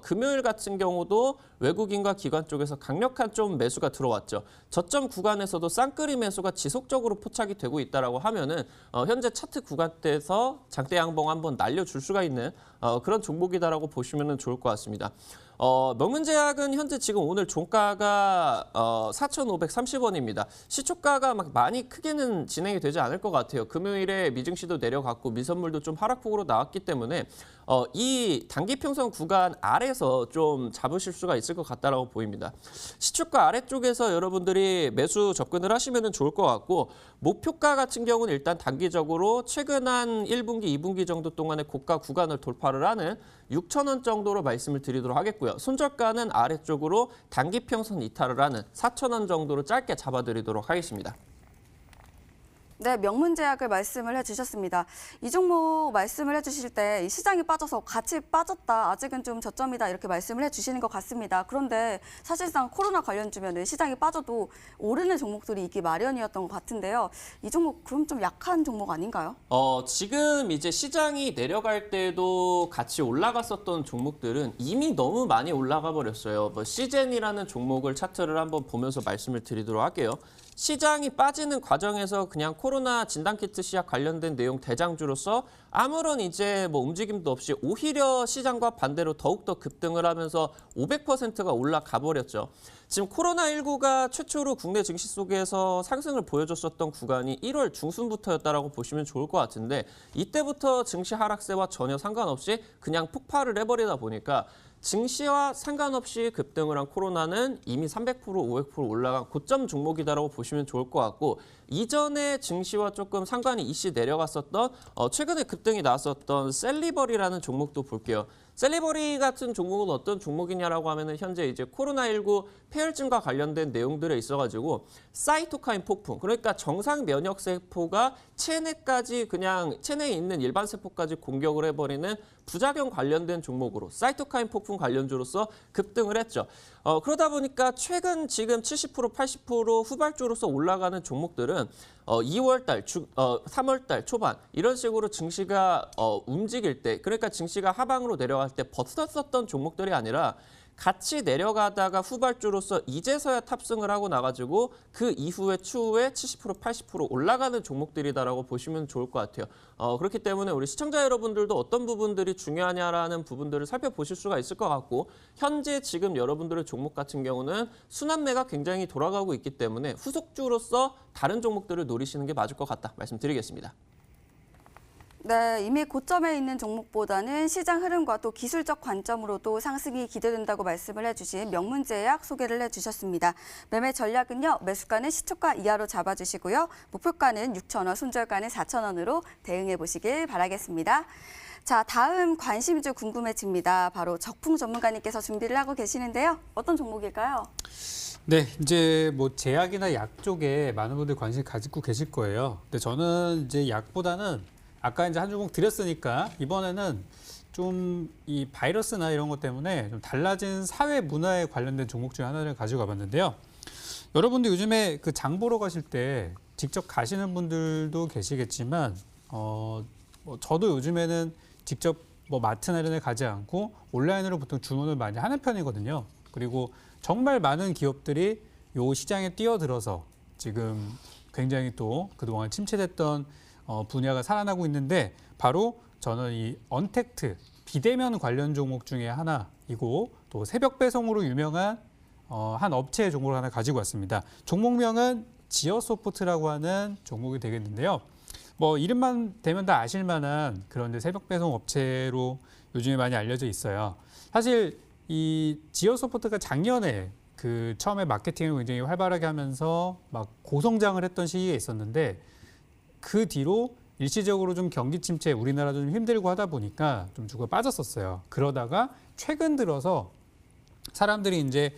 금요일 같은 경우도 외국인과 기관 쪽에서 강력한 좀 매수가 들어왔죠. 저점 구간에서도 쌍끌이 매수가 지속적으로 포착이 되고 있다라고 하면은 현재 차트 구간대에서 장대 양봉 한번 날려줄 수가 있는 그런 종목이다라고 보시면 좋을 것 같습니다. 명문제약은 현재 지금 오늘 종가가 4,530원입니다. 시초가가 막 많이 크게는 진행이 되지 않을 것 같아요. 금요일에 미증시도 내려갔고 미선물도 좀 하락폭으로 나왔기 때문에 이 단기평선 구간 아래서 좀 잡으실 수가 있을 것 같다라고 보입니다. 시초가 아래쪽에서 여러분들이 매수 접근을 하시면 좋을 것 같고 목표가 같은 경우는 일단 단기적으로 최근 한 1분기, 2분기 정도 동안의 고가 구간을 돌파를 하는 6,000원 정도로 말씀을 드리도록 하겠고요. 손절가는 아래쪽으로 단기평선 이탈을 하는 4,000원 정도로 짧게 잡아드리도록 하겠습니다. 네, 명문제약을 말씀을 해주셨습니다. 이 종목 말씀을 해주실 때 이 시장이 빠져서 같이 빠졌다, 아직은 좀 저점이다 이렇게 말씀을 해주시는 것 같습니다. 그런데 사실상 코로나 관련주면은 시장이 빠져도 오르는 종목들이 있기 마련이었던 것 같은데요. 이 종목 그럼 좀 약한 종목 아닌가요? 지금 이제 시장이 내려갈 때도 같이 올라갔었던 종목들은 이미 너무 많이 올라가 버렸어요. 시젠이라는 종목을 차트를 한번 보면서 말씀을 드리도록 할게요. 시장이 빠지는 과정에서 그냥 코로나 진단키트 시약 관련된 내용 대장주로서 아무런 이제 움직임도 없이 오히려 시장과 반대로 더욱더 급등을 하면서 500%가 올라가 버렸죠. 지금 코로나19가 최초로 국내 증시 속에서 상승을 보여줬었던 구간이 1월 중순부터였다라고 보시면 좋을 것 같은데 이때부터 증시 하락세와 전혀 상관없이 그냥 폭발을 해버리다 보니까 증시와 상관없이 급등을 한 코로나는 이미 300%, 500% 올라간 고점 종목이다라고 보시면 좋을 것 같고 이전에 증시와 조금 상관이 이씨 내려갔었던 최근에 급등이 나왔었던 셀리버리라는 종목도 볼게요. 셀리버리 같은 종목은 어떤 종목이냐라고 하면은 현재 이제 코로나19 폐혈증과 관련된 내용들에 있어가지고 사이토카인 폭풍, 그러니까 정상 면역 세포가 체내까지 그냥 체내에 있는 일반 세포까지 공격을 해버리는 부작용 관련된 종목으로 사이토카인 폭풍 관련주로서 급등을 했죠. 그러다 보니까 최근 지금 70%, 80% 후발주로서 올라가는 종목들은 2월달, 3월달 초반 이런 식으로 증시가 움직일 때, 그러니까 증시가 하방으로 내려갈 때 버텼었던 종목들이 아니라 같이 내려가다가 후발주로서 이제서야 탑승을 하고 나가지고 그 이후에 추후에 70%, 80% 올라가는 종목들이다라고 보시면 좋을 것 같아요. 그렇기 때문에 우리 시청자 여러분들도 어떤 부분들이 중요하냐라는 부분들을 살펴보실 수가 있을 것 같고 현재 지금 여러분들의 종목 같은 경우는 순환매가 굉장히 돌아가고 있기 때문에 후속주로서 다른 종목들을 노리시는 게 맞을 것 같다 말씀드리겠습니다. 네, 이미 고점에 있는 종목보다는 시장 흐름과 또 기술적 관점으로도 상승이 기대된다고 말씀을 해주신 명문제약 소개를 해주셨습니다. 매매 전략은요, 매수가는 시초가 이하로 잡아주시고요. 목표가는 6,000원, 손절가는 4,000원으로 대응해 보시길 바라겠습니다. 자, 다음 관심주 궁금해집니다. 바로 적풍 전문가님께서 준비를 하고 계시는데요. 어떤 종목일까요? 네, 이제 뭐 제약이나 약 쪽에 많은 분들이 관심 가지고 계실 거예요. 근데 저는 이제 약보다는 아까 이제 한 종목 드렸으니까 이번에는 좀 이 바이러스나 이런 것 때문에 좀 달라진 사회 문화에 관련된 종목 중에 하나를 가지고 가봤는데요. 여러분들 요즘에 그 장 보러 가실 때 직접 가시는 분들도 계시겠지만, 뭐 저도 요즘에는 직접 뭐 마트나 이런 데 가지 않고 온라인으로 보통 주문을 많이 하는 편이거든요. 그리고 정말 많은 기업들이 요 시장에 뛰어들어서 지금 굉장히 또 그동안 침체됐던 분야가 살아나고 있는데, 바로 저는 이 언택트 비대면 관련 종목 중에 하나이고 또 새벽 배송으로 유명한 한 업체의 종목을 하나 가지고 왔습니다. 종목명은 지어소프트라고 하는 종목이 되겠는데요. 뭐 이름만 대면 다 아실 만한 그런 새벽 배송 업체로 요즘에 많이 알려져 있어요. 사실 이 지어소프트가 작년에 그 처음에 마케팅을 굉장히 활발하게 하면서 막 고성장을 했던 시기가 있었는데, 그 뒤로 일시적으로 좀 경기 침체, 우리나라도 좀 힘들고 하다 보니까 좀 주가 빠졌었어요. 그러다가 최근 들어서 사람들이 이제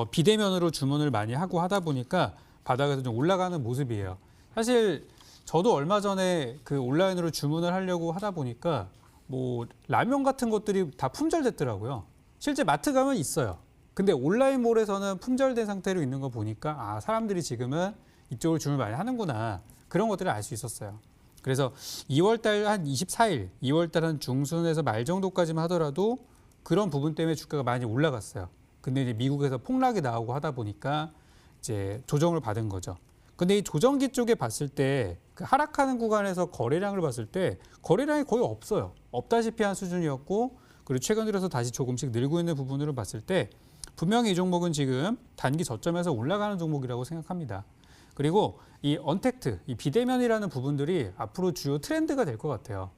비대면으로 주문을 많이 하고 하다 보니까 바닥에서 좀 올라가는 모습이에요. 사실 저도 얼마 전에 그 온라인으로 주문을 하려고 하다 보니까 뭐 라면 같은 것들이 다 품절됐더라고요. 실제 마트 가면 있어요. 근데 온라인몰에서는 품절된 상태로 있는 거 보니까 아, 사람들이 지금은 이쪽으로 주문을 많이 하는구나. 그런 것들을 알 수 있었어요. 그래서 2월달 한 24일, 2월달 한 중순에서 말 정도까지만 하더라도 그런 부분 때문에 주가가 많이 올라갔어요. 근데 이제 미국에서 폭락이 나오고 하다 보니까 이제 조정을 받은 거죠. 근데 이 조정기 쪽에 봤을 때 그 하락하는 구간에서 거래량을 봤을 때 거래량이 거의 없어요. 없다시피 한 수준이었고, 그리고 최근 들어서 다시 조금씩 늘고 있는 부분으로 봤을 때 분명히 이 종목은 지금 단기 저점에서 올라가는 종목이라고 생각합니다. 그리고 이 언택트, 이 비대면이라는 부분들이 앞으로 주요 트렌드가 될 것 같아요.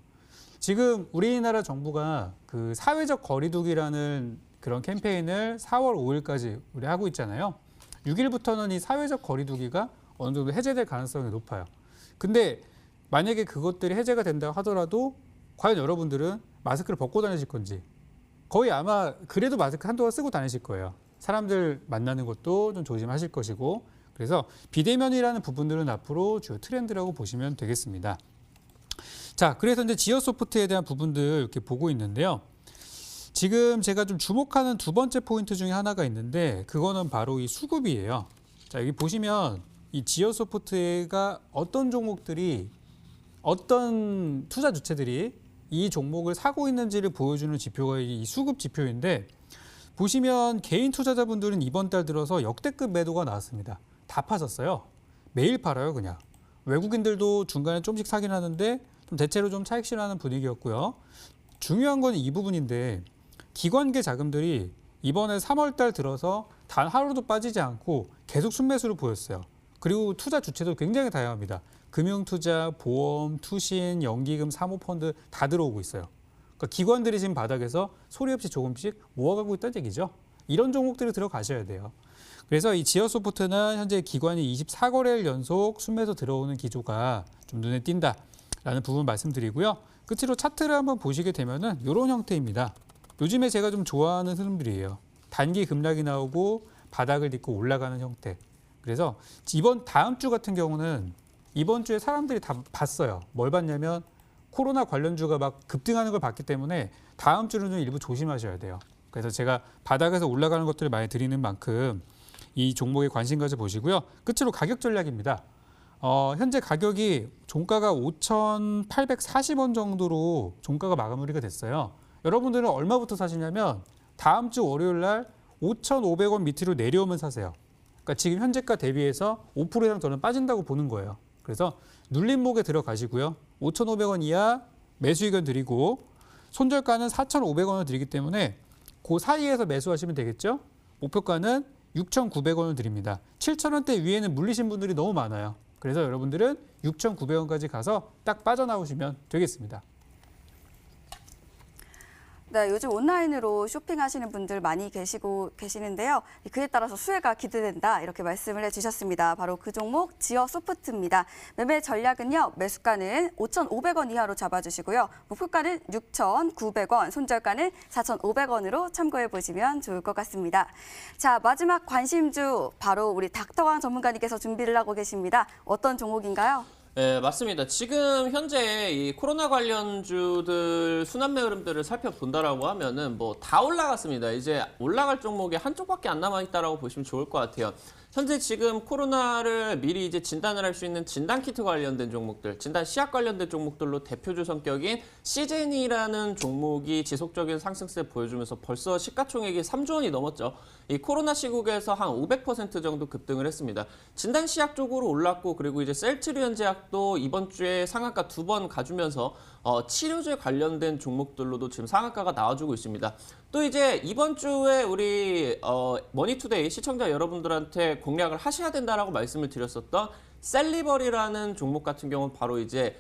지금 우리나라 정부가 그 사회적 거리두기라는 그런 캠페인을 4월 5일까지 우리 하고 있잖아요. 6일부터는 이 사회적 거리두기가 어느 정도 해제될 가능성이 높아요. 근데 만약에 그것들이 해제가 된다고 하더라도 과연 여러분들은 마스크를 벗고 다니실 건지, 거의 아마 그래도 마스크 한동안 쓰고 다니실 거예요. 사람들 만나는 것도 좀 조심하실 것이고, 그래서 비대면이라는 부분들은 앞으로 주요 트렌드라고 보시면 되겠습니다. 자, 그래서 이제 지어소프트에 대한 부분들 이렇게 보고 있는데요. 지금 제가 좀 주목하는 두 번째 포인트 중에 하나가 있는데, 그거는 바로 이 수급이에요. 자, 여기 보시면 이 지어소프트가 어떤 종목들이, 어떤 투자 주체들이 이 종목을 사고 있는지를 보여주는 지표가 이 수급 지표인데, 보시면 개인 투자자분들은 이번 달 들어서 역대급 매도가 나왔습니다. 다 파셨어요. 매일 팔아요, 그냥. 외국인들도 중간에 조금씩 사긴 하는데 좀 대체로 좀 차익 실현하는 분위기였고요. 중요한 건 이 부분인데, 기관계 자금들이 이번에 3월 달 들어서 단 하루도 빠지지 않고 계속 순매수를 보였어요. 그리고 투자 주체도 굉장히 다양합니다. 금융투자, 보험, 투신, 연기금, 사모펀드 다 들어오고 있어요. 그러니까 기관들이 지금 바닥에서 소리 없이 조금씩 모아가고 있다는 얘기죠. 이런 종목들이 들어가셔야 돼요. 그래서 이 지어소프트는 현재 기관이 24거래일 연속 순매수 들어오는 기조가 좀 눈에 띈다라는 부분 말씀드리고요. 끝으로 차트를 한번 보시게 되면은 이런 형태입니다. 요즘에 제가 좀 좋아하는 흐름들이에요. 단기 급락이 나오고 바닥을 딛고 올라가는 형태. 그래서 다음 주 같은 경우는 이번 주에 사람들이 다 봤어요. 뭘 봤냐면 코로나 관련주가 막 급등하는 걸 봤기 때문에 다음 주는 좀 일부 조심하셔야 돼요. 그래서 제가 바닥에서 올라가는 것들을 많이 드리는 만큼 이 종목에 관심 가져 보시고요. 끝으로 가격 전략입니다. 현재 가격이 종가가 5,840원 정도로 종가가 마무리가 됐어요. 여러분들은 얼마부터 사시냐면 다음 주 월요일 날 5,500원 밑으로 내려오면 사세요. 그러니까 지금 현재가 대비해서 5% 이상 저는 빠진다고 보는 거예요. 그래서 눌림목에 들어가시고요. 5,500원 이하 매수 의견 드리고, 손절가는 4,500원을 드리기 때문에 그 사이에서 매수하시면 되겠죠. 목표가는 6,900원을 드립니다. 7,000원대 위에는 물리신 분들이 너무 많아요. 그래서 여러분들은 6,900원까지 가서 딱 빠져나오시면 되겠습니다. 네, 요즘 온라인으로 쇼핑하시는 분들 많이 계시는데요. 그에 따라서 수혜가 기대된다 이렇게 말씀을 해주셨습니다. 바로 그 종목 지어 소프트입니다. 매매 전략은요. 매수가는 5,500원 이하로 잡아주시고요. 목표가는 6,900원, 손절가는 4,500원으로 참고해 보시면 좋을 것 같습니다. 자, 마지막 관심주 바로 우리 닥터왕 전문가님께서 준비를 하고 계십니다. 어떤 종목인가요? 네, 맞습니다. 지금 현재 이 코로나 관련주들 순환매 흐름들을 살펴본다라고 하면은 뭐 다 올라갔습니다. 이제 올라갈 종목이 한쪽밖에 안 남아 있다라고 보시면 좋을 것 같아요. 현재 지금 코로나를 미리 이제 진단을 할 수 있는 진단키트 관련된 종목들, 진단 시약 관련된 종목들로 대표주 성격인 시젠이라는 종목이 지속적인 상승세 보여주면서 벌써 시가총액이 3조 원이 넘었죠. 이 코로나 시국에서 한 500% 정도 급등을 했습니다. 진단 시약 쪽으로 올랐고 그리고 이제 셀트리온 제약도 이번 주에 상한가 2번 가주면서 치료제 관련된 종목들로도 지금 상한가가 나와주고 있습니다. 또 이제 이번 주에 우리 머니투데이 시청자 여러분들한테 공략을 하셔야 된다라고 말씀을 드렸었던 셀리버리라는 종목 같은 경우는 바로 이제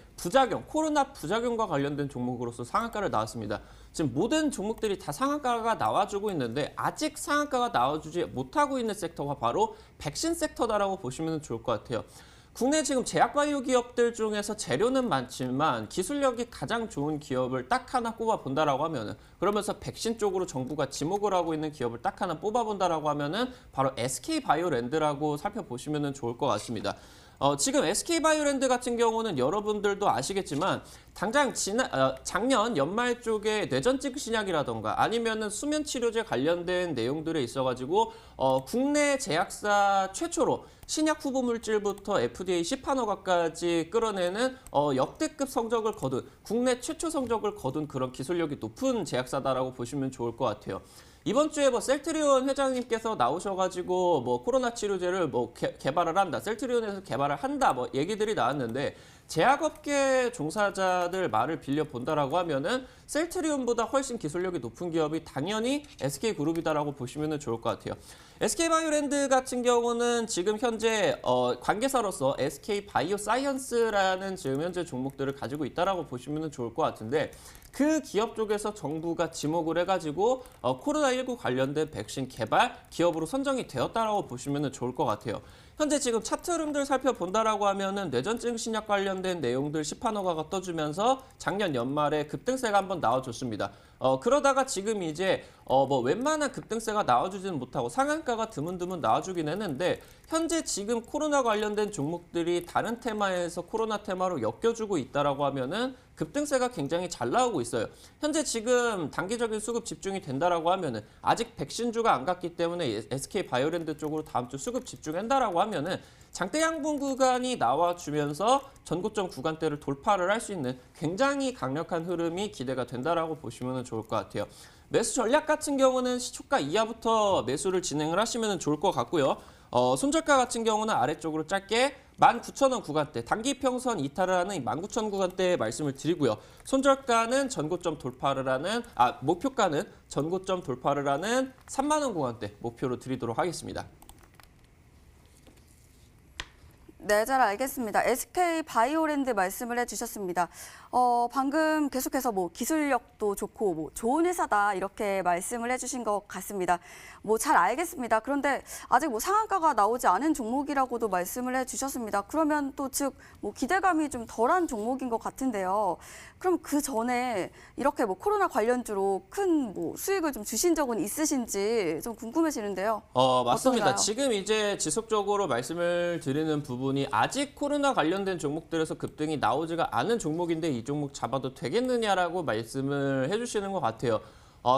코로나 부작용과 관련된 종목으로서 상한가를 나왔습니다. 지금 모든 종목들이 다 상한가가 나와주고 있는데 아직 상한가가 나와주지 못하고 있는 섹터가 바로 백신 섹터다라고 보시면 좋을 것 같아요. 국내 지금 제약바이오 기업들 중에서 재료는 많지만 기술력이 가장 좋은 기업을 딱 하나 꼽아본다라고 하면은 그러면서 백신 쪽으로 정부가 지목을 하고 있는 기업을 딱 하나 뽑아본다라고 하면은 바로 SK바이오랜드라고 살펴보시면 좋을 것 같습니다. 지금 SK바이오랜드 같은 경우는 여러분들도 아시겠지만 당장 작년 연말 쪽에 뇌전증 신약이라던가 아니면은 수면 치료제 관련된 내용들에 있어가지고 국내 제약사 최초로 신약 후보 물질부터 FDA 시판허가까지 끌어내는 역대급 성적을 거둔 국내 최초 성적을 거둔 그런 기술력이 높은 제약사다라고 보시면 좋을 것 같아요. 이번 주에 뭐 셀트리온 회장님께서 나오셔가지고 뭐 코로나 치료제를 뭐 개발을 한다, 셀트리온에서 개발을 한다, 뭐 얘기들이 나왔는데 제약업계 종사자들 말을 빌려 본다라고 하면은 셀트리온보다 훨씬 기술력이 높은 기업이 당연히 SK그룹이다라고 보시면 좋을 것 같아요. SK바이오랜드 같은 경우는 지금 현재 관계사로서 SK바이오사이언스라는 지금 현재 종목들을 가지고 있다라고 보시면 좋을 것 같은데 그 기업 쪽에서 정부가 지목을 해가지고 코로나19 관련된 백신 개발 기업으로 선정이 되었다라고 보시면 좋을 것 같아요. 현재 지금 차트 흐름들 살펴본다라고 하면은 뇌전증 신약 관련된 내용들 시판허가가 떠주면서 작년 연말에 급등세가 한번 나와줬습니다. 그러다가 지금 이제 뭐 웬만한 급등세가 나와주지는 못하고 상한가가 드문드문 나와주긴 했는데 현재 지금 코로나 관련된 종목들이 다른 테마에서 코로나 테마로 엮여주고 있다라고 하면은 급등세가 굉장히 잘 나오고 있어요. 현재 지금 단기적인 수급 집중이 된다라고 하면은 아직 백신주가 안 갔기 때문에 SK바이오랜드 쪽으로 다음 주 수급 집중한다라고 하면은 장대 양분 구간이 나와주면서 전고점 구간대를 돌파를 할 수 있는 굉장히 강력한 흐름이 기대가 된다라고 보시면 좋을 것 같아요. 매수 전략 같은 경우는 시초가 이하부터 매수를 진행을 하시면 좋을 것 같고요. 손절가 같은 경우는 아래쪽으로 짧게 19,000원 구간대, 단기 평선 이탈을 하는 19,000원 구간대에 말씀을 드리고요. 손절가는 전고점 돌파를 하는, 목표가는 전고점 돌파를 하는 3만 원 구간대 목표로 드리도록 하겠습니다. 네, 잘 알겠습니다. SK바이오랜드 말씀을 해주셨습니다. 방금 계속해서 뭐 기술력도 좋고 뭐 좋은 회사다 이렇게 말씀을 해주신 것 같습니다. 뭐 잘 알겠습니다. 그런데 아직 뭐 상한가가 나오지 않은 종목이라고도 말씀을 해주셨습니다. 그러면 또 즉 뭐 기대감이 좀 덜한 종목인 것 같은데요. 그럼 그 전에 이렇게 뭐 코로나 관련주로 큰 뭐 수익을 좀 주신 적은 있으신지 좀 궁금해지는데요. 맞습니다. 어떤가요? 지금 이제 지속적으로 말씀을 드리는 부분이 아직 코로나 관련된 종목들에서 급등이 나오지가 않은 종목인데 이 종목 잡아도 되겠느냐라고 말씀을 해주시는 것 같아요.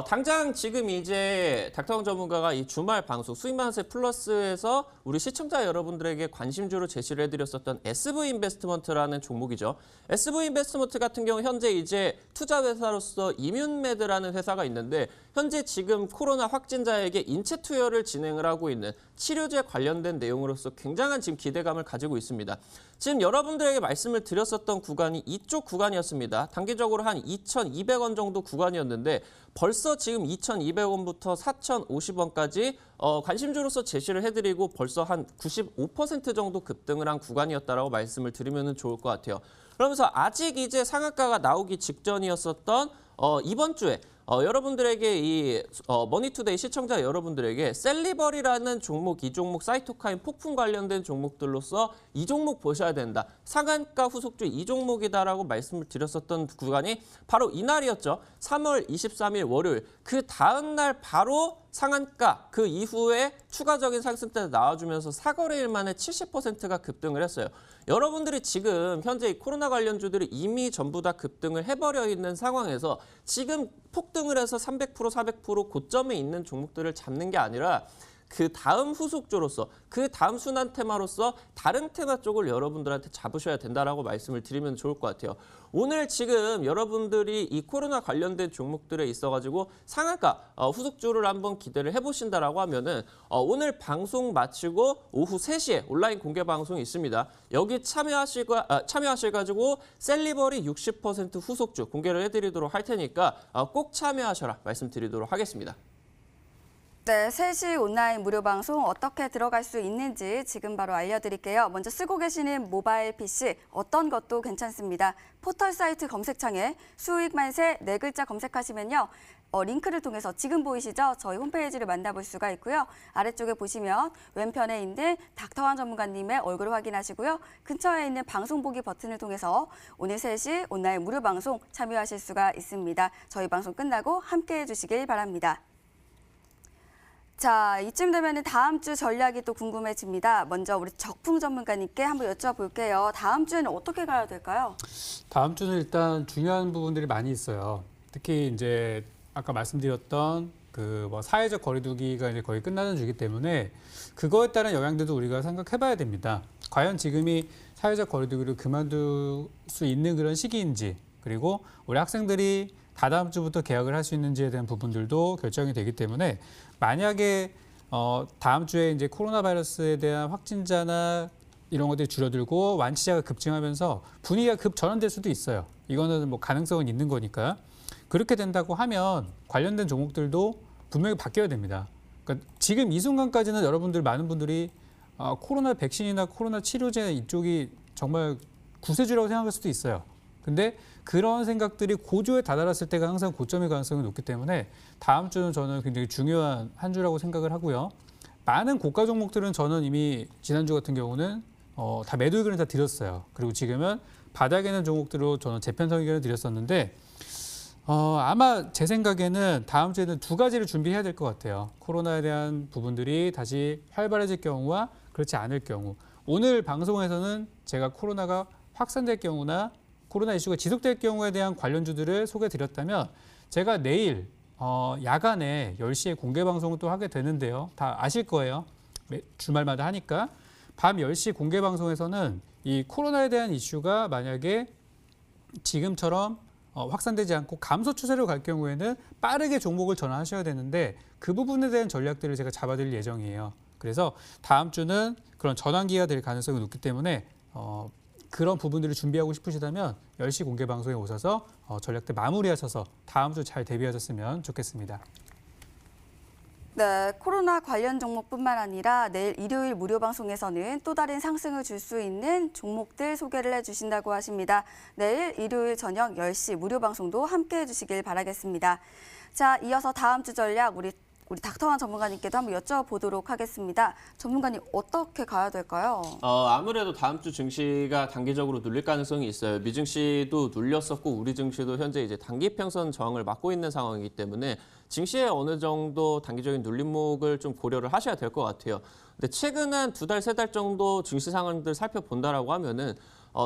당장 지금 이제 닥터왕 전문가가 이 주말 방송 수익만세 플러스에서 우리 시청자 여러분들에게 관심주로 제시를 해드렸었던 SV인베스트먼트라는 종목이죠. SV인베스트먼트 같은 경우 현재 이제 투자회사로서 이뮨메드라는 회사가 있는데 현재 지금 코로나 확진자에게 인체 투여를 진행을 하고 있는 치료제 관련된 내용으로서 굉장한 지금 기대감을 가지고 있습니다. 지금 여러분들에게 말씀을 드렸었던 구간이 이쪽 구간이었습니다. 단기적으로 한 2,200원 정도 구간이었는데 벌써 지금 2,200원부터 4,050원까지 관심주로서 제시를 해드리고 벌써 한 95% 정도 급등을 한 구간이었다라고 말씀을 드리면 좋을 것 같아요. 그러면서 아직 이제 상한가가 나오기 직전이었었던 이번 주에 여러분들에게 이 머니투데이 시청자 여러분들에게 셀리버리라는 종목, 이 종목 사이토카인 폭풍 관련된 종목들로서 이 종목 보셔야 된다. 상한가 후속주 이 종목이다라고 말씀을 드렸었던 구간이 바로 이날이었죠. 3월 23일 월요일. 그 다음 날 바로 상한가, 그 이후에 추가적인 상승세가 나와주면서 사거래일 만에 70%가 급등을 했어요. 여러분들이 지금 현재 이 코로나 관련주들이 이미 전부 다 급등을 해버려 있는 상황에서 지금 폭등을 해서 300%, 400% 고점에 있는 종목들을 잡는 게 아니라 그 다음 후속주로서, 그 다음 순환 테마로서 다른 테마 쪽을 여러분들한테 잡으셔야 된다라고 말씀을 드리면 좋을 것 같아요. 오늘 지금 여러분들이 이 코로나 관련된 종목들에 있어가지고 상한가 후속주를 한번 기대를 해보신다라고 하면은 오늘 방송 마치고 오후 3시에 온라인 공개 방송이 있습니다. 여기 참여하셔가지고 셀리버리 60% 후속주 공개를 해드리도록 할 테니까 꼭 참여하셔라 말씀드리도록 하겠습니다. 네, 3시 온라인 무료 방송 어떻게 들어갈 수 있는지 지금 바로 알려드릴게요. 먼저 쓰고 계시는 모바일 PC 어떤 것도 괜찮습니다. 포털 사이트 검색창에 수익 만세 4글자 검색하시면요. 링크를 통해서 지금 보이시죠? 저희 홈페이지를 만나볼 수가 있고요. 아래쪽에 보시면 왼편에 있는 닥터완 전문가님의 얼굴을 확인하시고요. 근처에 있는 방송 보기 버튼을 통해서 오늘 3시 온라인 무료 방송 참여하실 수가 있습니다. 저희 방송 끝나고 함께해 주시길 바랍니다. 자, 이쯤 되면 다음 주 전략이 또 궁금해집니다. 먼저 우리 적풍 전문가님께 한번 여쭤볼게요. 다음 주에는 어떻게 가야 될까요? 다음 주는 일단 중요한 부분들이 많이 있어요. 특히 이제 아까 말씀드렸던 그 뭐 사회적 거리두기가 이제 거의 끝나는 주기 때문에 그거에 따른 영향들도 우리가 생각해봐야 됩니다. 과연 지금이 사회적 거리두기를 그만둘 수 있는 그런 시기인지, 그리고 우리 학생들이 다다음 주부터 개학을 할 수 있는지에 대한 부분들도 결정이 되기 때문에 만약에 다음 주에 이제 코로나 바이러스에 대한 확진자나 이런 것들이 줄어들고 완치자가 급증하면서 분위기가 급 전환될 수도 있어요. 이거는 뭐 가능성은 있는 거니까. 그렇게 된다고 하면 관련된 종목들도 분명히 바뀌어야 됩니다. 그러니까 지금 이 순간까지는 여러분들 많은 분들이 코로나 백신이나 코로나 치료제 이쪽이 정말 구세주라고 생각할 수도 있어요. 근데 그런 생각들이 고조에 다다랐을 때가 항상 고점의 가능성이 높기 때문에 다음 주는 저는 굉장히 중요한 한 주라고 생각을 하고요. 많은 고가 종목들은 저는 이미 지난주 같은 경우는 다 매도 의견을 다 드렸어요. 그리고 지금은 바닥에 있는 종목들로 저는 재편성 의견을 드렸었는데 아마 제 생각에는 다음 주에는 두 가지를 준비해야 될 것 같아요. 코로나에 대한 부분들이 다시 활발해질 경우와 그렇지 않을 경우. 오늘 방송에서는 제가 코로나가 확산될 경우나 코로나 이슈가 지속될 경우에 대한 관련주들을 소개해드렸다면 제가 내일 야간에 10시에 공개 방송을 또 하게 되는데요. 다 아실 거예요. 주말마다 하니까. 밤 10시 공개 방송에서는 이 코로나에 대한 이슈가 만약에 지금처럼 확산되지 않고 감소 추세로 갈 경우에는 빠르게 종목을 전환하셔야 되는데 그 부분에 대한 전략들을 제가 잡아드릴 예정이에요. 그래서 다음 주는 그런 전환기가 될 가능성이 높기 때문에 그런 부분들을 준비하고 싶으시다면 10시 공개 방송에 오셔서 전략들 마무리하셔서 다음 주 잘 대비하셨으면 좋겠습니다. 네, 코로나 관련 종목뿐만 아니라 내일 일요일 무료 방송에서는 또 다른 상승을 줄 수 있는 종목들 소개를 해주신다고 하십니다. 내일 일요일 저녁 10시 무료 방송도 함께해 주시길 바라겠습니다. 자, 이어서 다음 주 전략 우리 닥터완 전문가님께도 한번 여쭤보도록 하겠습니다. 전문가님 어떻게 가야 될까요? 아무래도 다음 주 증시가 단기적으로 눌릴 가능성이 있어요. 미증시도 눌렸었고 우리 증시도 현재 이제 단기 평선 저항을 맞고 있는 상황이기 때문에 증시에 어느 정도 단기적인 눌림목을 좀 고려를 하셔야 될 것 같아요. 근데 최근 한 2달, 3달 정도 증시 상황들 살펴본다라고 하면은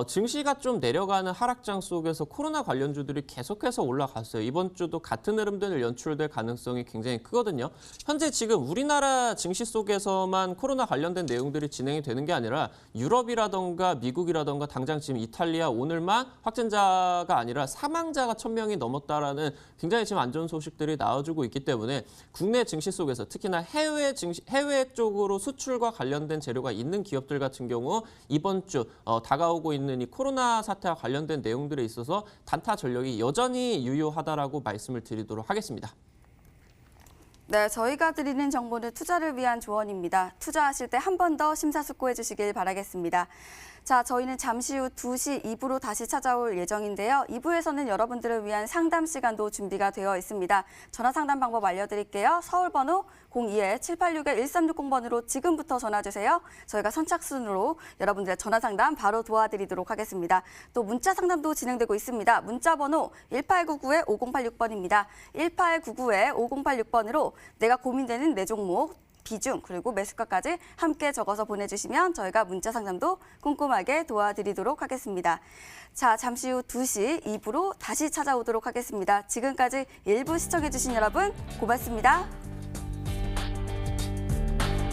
증시가 좀 내려가는 하락장 속에서 코로나 관련주들이 계속해서 올라갔어요. 이번 주도 같은 흐름들을 연출될 가능성이 굉장히 크거든요. 현재 지금 우리나라 증시 속에서만 코로나 관련된 내용들이 진행이 되는 게 아니라 유럽이라던가 미국이라던가 당장 지금 이탈리아 오늘만 확진자가 아니라 사망자가 1,000명이 넘었다라는 굉장히 지금 안 좋은 소식들이 나와주고 있기 때문에 국내 증시 속에서 특히나 해외 쪽으로 수출과 관련된 재료가 있는 기업들 같은 경우 이번 주 다가오고 있는 이 코로나 사태와 관련된 내용들에 있어서 단타 전력이 여전히 유효하다라고 말씀을 드리도록 하겠습니다. 네, 저희가 드리는 정보는 투자를 위한 조언입니다. 투자하실 때 한 번 더 심사숙고해 주시길 바라겠습니다. 자, 저희는 잠시 후 2시 2부로 다시 찾아올 예정인데요. 2부에서는 여러분들을 위한 상담 시간도 준비가 되어 있습니다. 전화 상담 방법 알려드릴게요. 서울 번호 02-786-1360번으로 지금부터 전화 주세요. 저희가 선착순으로 여러분들의 전화 상담 바로 도와드리도록 하겠습니다. 또 문자 상담도 진행되고 있습니다. 문자 번호 1899-5086번입니다. 1899-5086번으로 내가 고민되는 내 종목, 비중 그리고 매수가까지 함께 적어서 보내주시면 저희가 문자 상담도 꼼꼼하게 도와드리도록 하겠습니다. 자, 잠시 후 2시 2부로 다시 찾아오도록 하겠습니다. 지금까지 일부 시청해주신 여러분 고맙습니다.